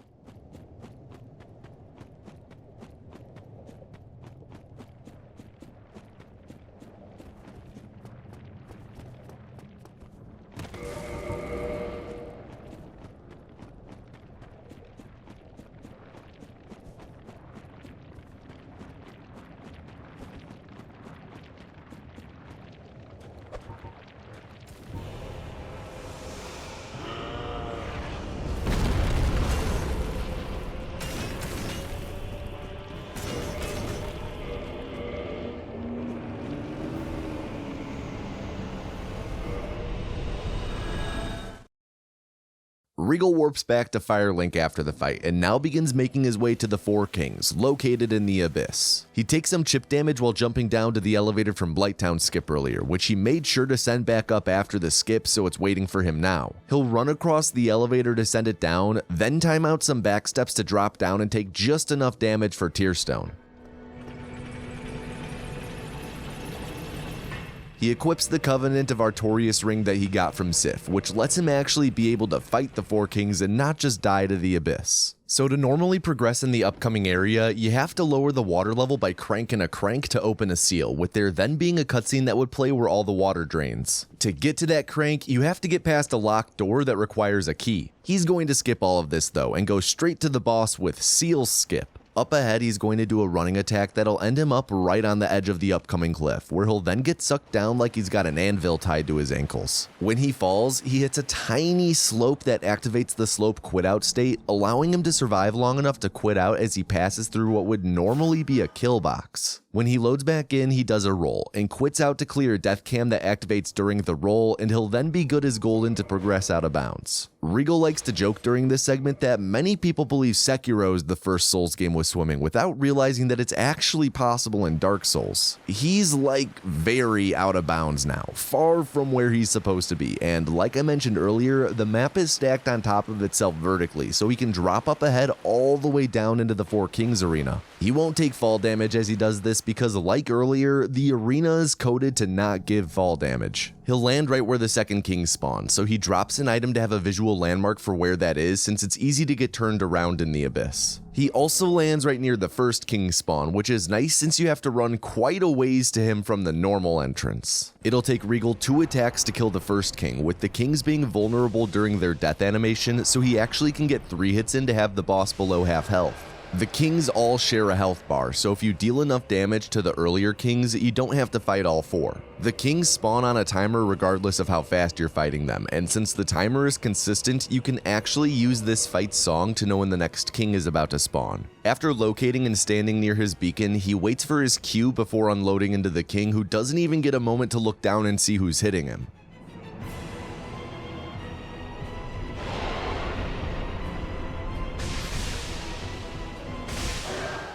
Regal warps back to Firelink after the fight and now begins making his way to the Four Kings, located in the Abyss. He takes some chip damage while jumping down to the elevator from Blighttown skip earlier, which he made sure to send back up after the skip, so it's waiting for him now. He'll run across the elevator to send it down, then time out some back steps to drop down and take just enough damage for Tearstone. He equips the Covenant of Artorias ring that he got from Sif, which lets him actually be able to fight the Four Kings and not just die to the Abyss. So to normally progress in the upcoming area, you have to lower the water level by cranking a crank to open a seal, with there then being a cutscene that would play where all the water drains. To get to that crank, you have to get past a locked door that requires a key. He's going to skip all of this though, and go straight to the boss with Seal Skip. Up ahead, he's going to do a running attack that'll end him up right on the edge of the upcoming cliff, where he'll then get sucked down like he's got an anvil tied to his ankles. When he falls, he hits a tiny slope that activates the slope quit out state, allowing him to survive long enough to quit out as he passes through what would normally be a kill box. When he loads back in, he does a roll, and quits out to clear a death cam that activates during the roll, and he'll then be good as golden to progress out of bounds. Regal likes to joke during this segment that many people believe Sekiro is the first Souls game with swimming, without realizing that it's actually possible in Dark Souls. He's like very out of bounds now, far from where he's supposed to be, and like I mentioned earlier, the map is stacked on top of itself vertically, so he can drop up ahead all the way down into the Four Kings arena. He won't take fall damage as he does this because, like earlier, the arena is coded to not give fall damage. He'll land right where the second king spawns, so he drops an item to have a visual landmark for where that is, since it's easy to get turned around in the Abyss. He also lands right near the first king spawn, which is nice since you have to run quite a ways to him from the normal entrance. It'll take Regal 2 attacks to kill the first king, with the kings being vulnerable during their death animation, so he actually can get 3 hits in to have the boss below half health. The kings all share a health bar, so if you deal enough damage to the earlier kings, you don't have to fight all 4. The kings spawn on a timer regardless of how fast you're fighting them, and since the timer is consistent, you can actually use this fight song to know when the next king is about to spawn. After locating and standing near his beacon, he waits for his cue before unloading into the king, who doesn't even get a moment to look down and see who's hitting him.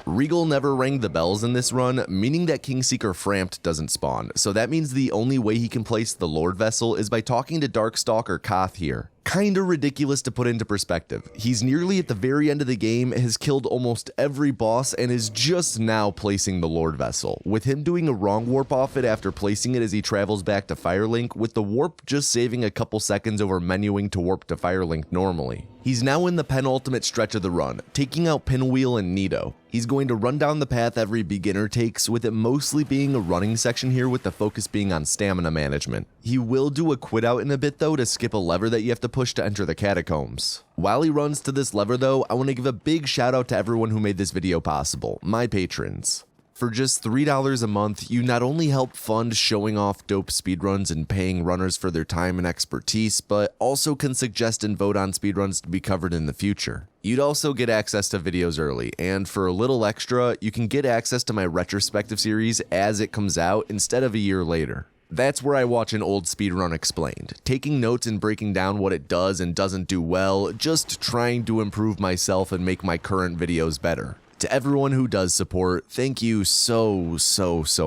Regal never rang the bells in this run, meaning that Kingseeker Frampt doesn't spawn, so that means the only way he can place the Lord Vessel is by talking to Darkstalker Koth here. Kinda ridiculous to put into perspective. He's nearly at the very end of the game, has killed almost every boss, and is just now placing the Lord Vessel, with him doing a wrong warp off it after placing it as he travels back to Firelink, with the warp just saving a couple seconds over menuing to warp to Firelink normally. He's now in the penultimate stretch of the run, taking out Pinwheel and Nito. He's going to run down the path every beginner takes, with it mostly being a running section here with the focus being on stamina management. He will do a quit out in a bit though to skip a lever that you have to push to enter the catacombs. While he runs to this lever though, I want to give a big shout out to everyone who made this video possible, my patrons. For just $3 a month, you not only help fund showing off dope speedruns and paying runners for their time and expertise, but also can suggest and vote on speedruns to be covered in the future. You'd also get access to videos early, and for a little extra, you can get access to my retrospective series as it comes out instead of a year later. That's where I watch an old speedrun explained, taking notes and breaking down what it does and doesn't do well, just trying to improve myself and make my current videos better. To everyone who does support, thank you so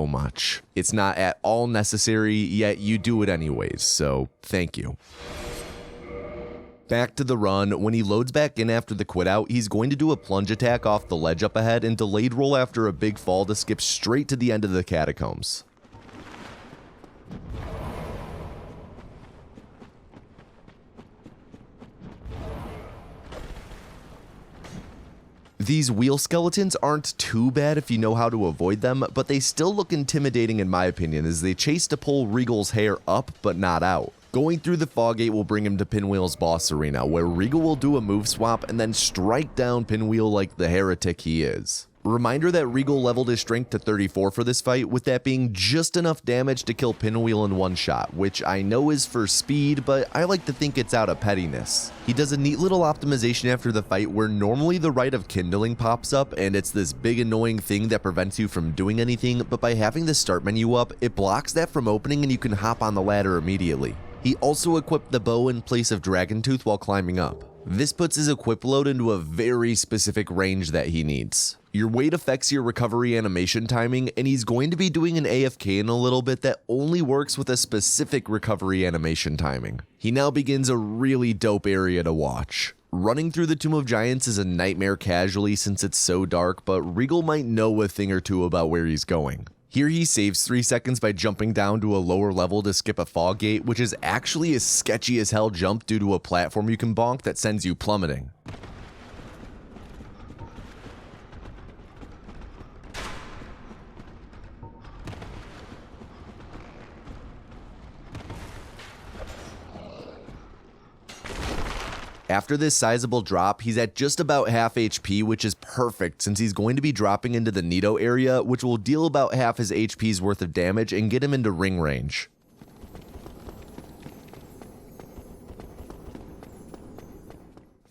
much. It's not at all necessary, yet you do it anyways, so thank you. Back to the run, when he loads back in after the quit out, he's going to do a plunge attack off the ledge up ahead and delayed roll after a big fall to skip straight to the end of the catacombs. These wheel skeletons aren't too bad if you know how to avoid them, but they still look intimidating in my opinion as they chase to pull Regal's hair up but not out. Going through the fog gate will bring him to Pinwheel's boss arena, where Regal will do a move swap and then strike down Pinwheel like the heretic he is. Reminder that Regal leveled his strength to 34 for this fight, with that being just enough damage to kill Pinwheel in one shot, which I know is for speed, but I like to think it's out of pettiness. He does a neat little optimization after the fight where normally the Rite of Kindling pops up and it's this big annoying thing that prevents you from doing anything, but by having the start menu up, it blocks that from opening and you can hop on the ladder immediately. He also equipped the bow in place of Dragon Tooth while climbing up. This puts his equip load into a very specific range that he needs. Your weight affects your recovery animation timing, and he's going to be doing an AFK in a little bit that only works with a specific recovery animation timing. He now begins a really dope area to watch. Running through the Tomb of Giants is a nightmare casually since it's so dark, but Regal might know a thing or two about where he's going. Here he saves 3 seconds by jumping down to a lower level to skip a fog gate, which is actually a sketchy as hell jump due to a platform you can bonk that sends you plummeting. After this sizable drop, he's at just about half HP, which is perfect since he's going to be dropping into the Nito area, which will deal about half his HP's worth of damage and get him into ring range.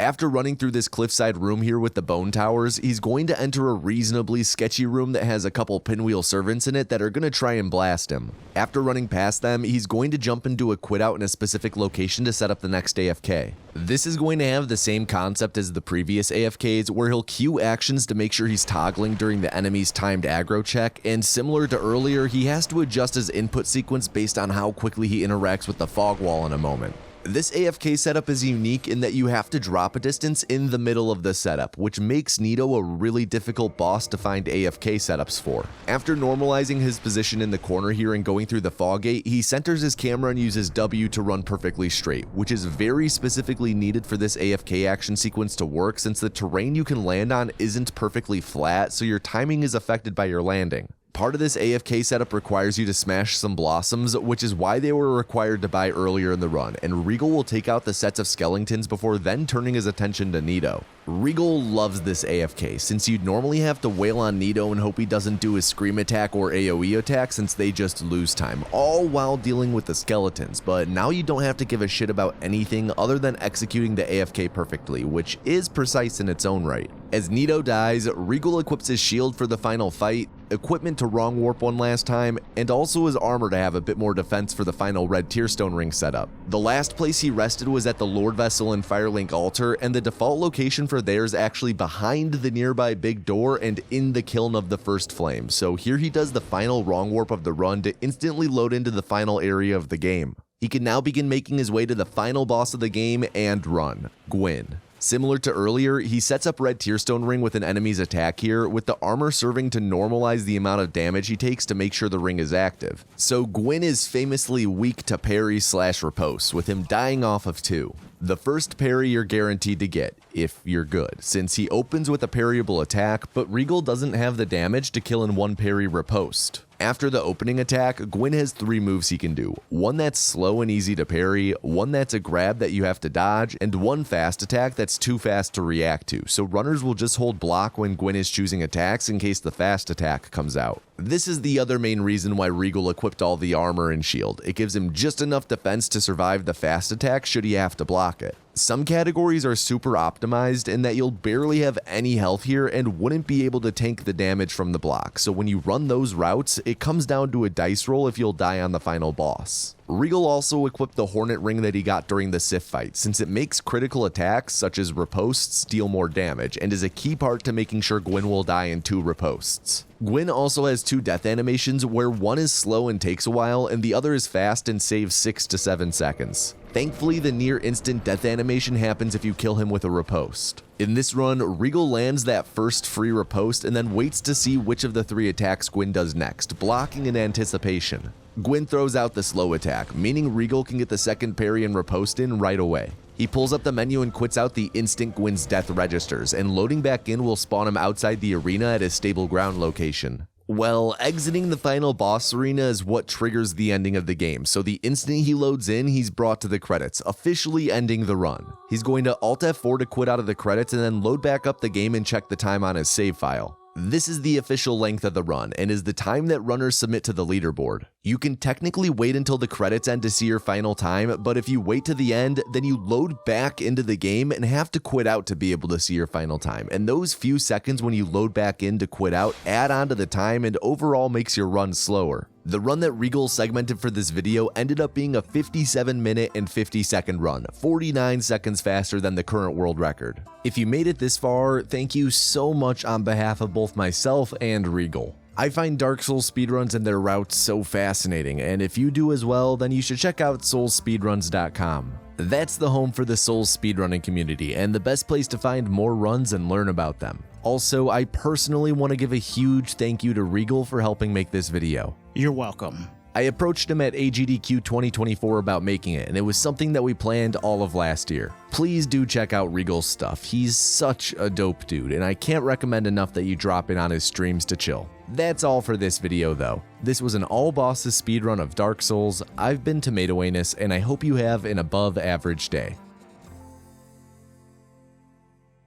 After running through this cliffside room here with the bone towers, he's going to enter a reasonably sketchy room that has a couple pinwheel servants in it that are going to try and blast him. After running past them, he's going to jump into a quit out in a specific location to set up the next AFK. This is going to have the same concept as the previous AFKs, where he'll queue actions to make sure he's toggling during the enemy's timed aggro check, and similar to earlier, he has to adjust his input sequence based on how quickly he interacts with the fog wall in a moment. This AFK setup is unique in that you have to drop a distance in the middle of the setup, which makes Nito a really difficult boss to find AFK setups for. After normalizing his position in the corner here and going through the fog gate, he centers his camera and uses W to run perfectly straight, which is very specifically needed for this AFK action sequence to work since the terrain you can land on isn't perfectly flat, so your timing is affected by your landing. Part of this AFK setup requires you to smash some blossoms, which is why they were required to buy earlier in the run, and Regal will take out the sets of skeletons before then turning his attention to Nito. Regal loves this AFK, since you'd normally have to wail on Nito and hope he doesn't do his scream attack or AoE attack since they just lose time, all while dealing with the skeletons, but now you don't have to give a shit about anything other than executing the AFK perfectly, which is precise in its own right. As Nito dies, Regal equips his shield for the final fight, equipment to wrong warp one last time, and also his armor to have a bit more defense for the final red Tearstone ring setup. The last place he rested was at the Lord Vessel and Firelink altar, and the default location for theirs actually behind the nearby big door and in the kiln of the first flame, so here he does the final wrong warp of the run to instantly load into the final area of the game. He can now begin making his way to the final boss of the game and run, Gwyn. Similar to earlier, he sets up red Tearstone ring with an enemy's attack here, with the armor serving to normalize the amount of damage he takes to make sure the ring is active. So Gwyn is famously weak to parry / riposte, with him dying off of 2. The first parry you're guaranteed to get, if you're good, since he opens with a parryable attack, but Regal doesn't have the damage to kill in one parry riposte. After the opening attack, Gwyn has 3 moves he can do. One that's slow and easy to parry, one that's a grab that you have to dodge, and one fast attack that's too fast to react to, so runners will just hold block when Gwyn is choosing attacks in case the fast attack comes out. This is the other main reason why Regal equipped all the armor and shield. It gives him just enough defense to survive the fast attack should he have to block it. Some categories are super optimized in that you'll barely have any health here and wouldn't be able to tank the damage from the block, so when you run those routes, it comes down to a dice roll if you'll die on the final boss. Regal also equipped the Hornet Ring that he got during the Sif fight, since it makes critical attacks such as ripostes deal more damage, and is a key part to making sure Gwyn will die in 2 ripostes. Gwyn also has 2 death animations where one is slow and takes a while, and the other is fast and saves 6 to 7 seconds. Thankfully, the near instant death animation happens if you kill him with a riposte. In this run, Regal lands that first free riposte and then waits to see which of the 3 attacks Gwyn does next, blocking in anticipation. Gwyn throws out the slow attack, meaning Regal can get the second parry and riposte in right away. He pulls up the menu and quits out the instant Gwyn's death registers, and loading back in will spawn him outside the arena at his stable ground location. Well, exiting the final boss arena is what triggers the ending of the game, so the instant he loads in, he's brought to the credits, officially ending the run. He's going to Alt F4 to quit out of the credits and then load back up the game and check the time on his save file. This is the official length of the run, and is the time that runners submit to the leaderboard. You can technically wait until the credits end to see your final time, but if you wait to the end, then you load back into the game and have to quit out to be able to see your final time, and those few seconds when you load back in to quit out add on to the time and overall makes your run slower. The run that Regal segmented for this video ended up being a 57-minute and 50-second run, 49 seconds faster than the current world record. If you made it this far, thank you so much on behalf of both myself and Regal. I find Dark Souls speedruns and their routes so fascinating, and if you do as well, then you should check out soulspeedruns.com. That's the home for the Souls speedrunning community and the best place to find more runs and learn about them. Also, I personally want to give a huge thank you to Regal for helping make this video. You're welcome. I approached him at AGDQ 2024 about making it, and it was something that we planned all of last year. Please do check out Regal's stuff. He's such a dope dude, and I can't recommend enough that you drop in on his streams to chill. That's all for this video though. This was an all bosses speedrun of Dark Souls. I've been Tomato Anus, and I hope you have an above average day.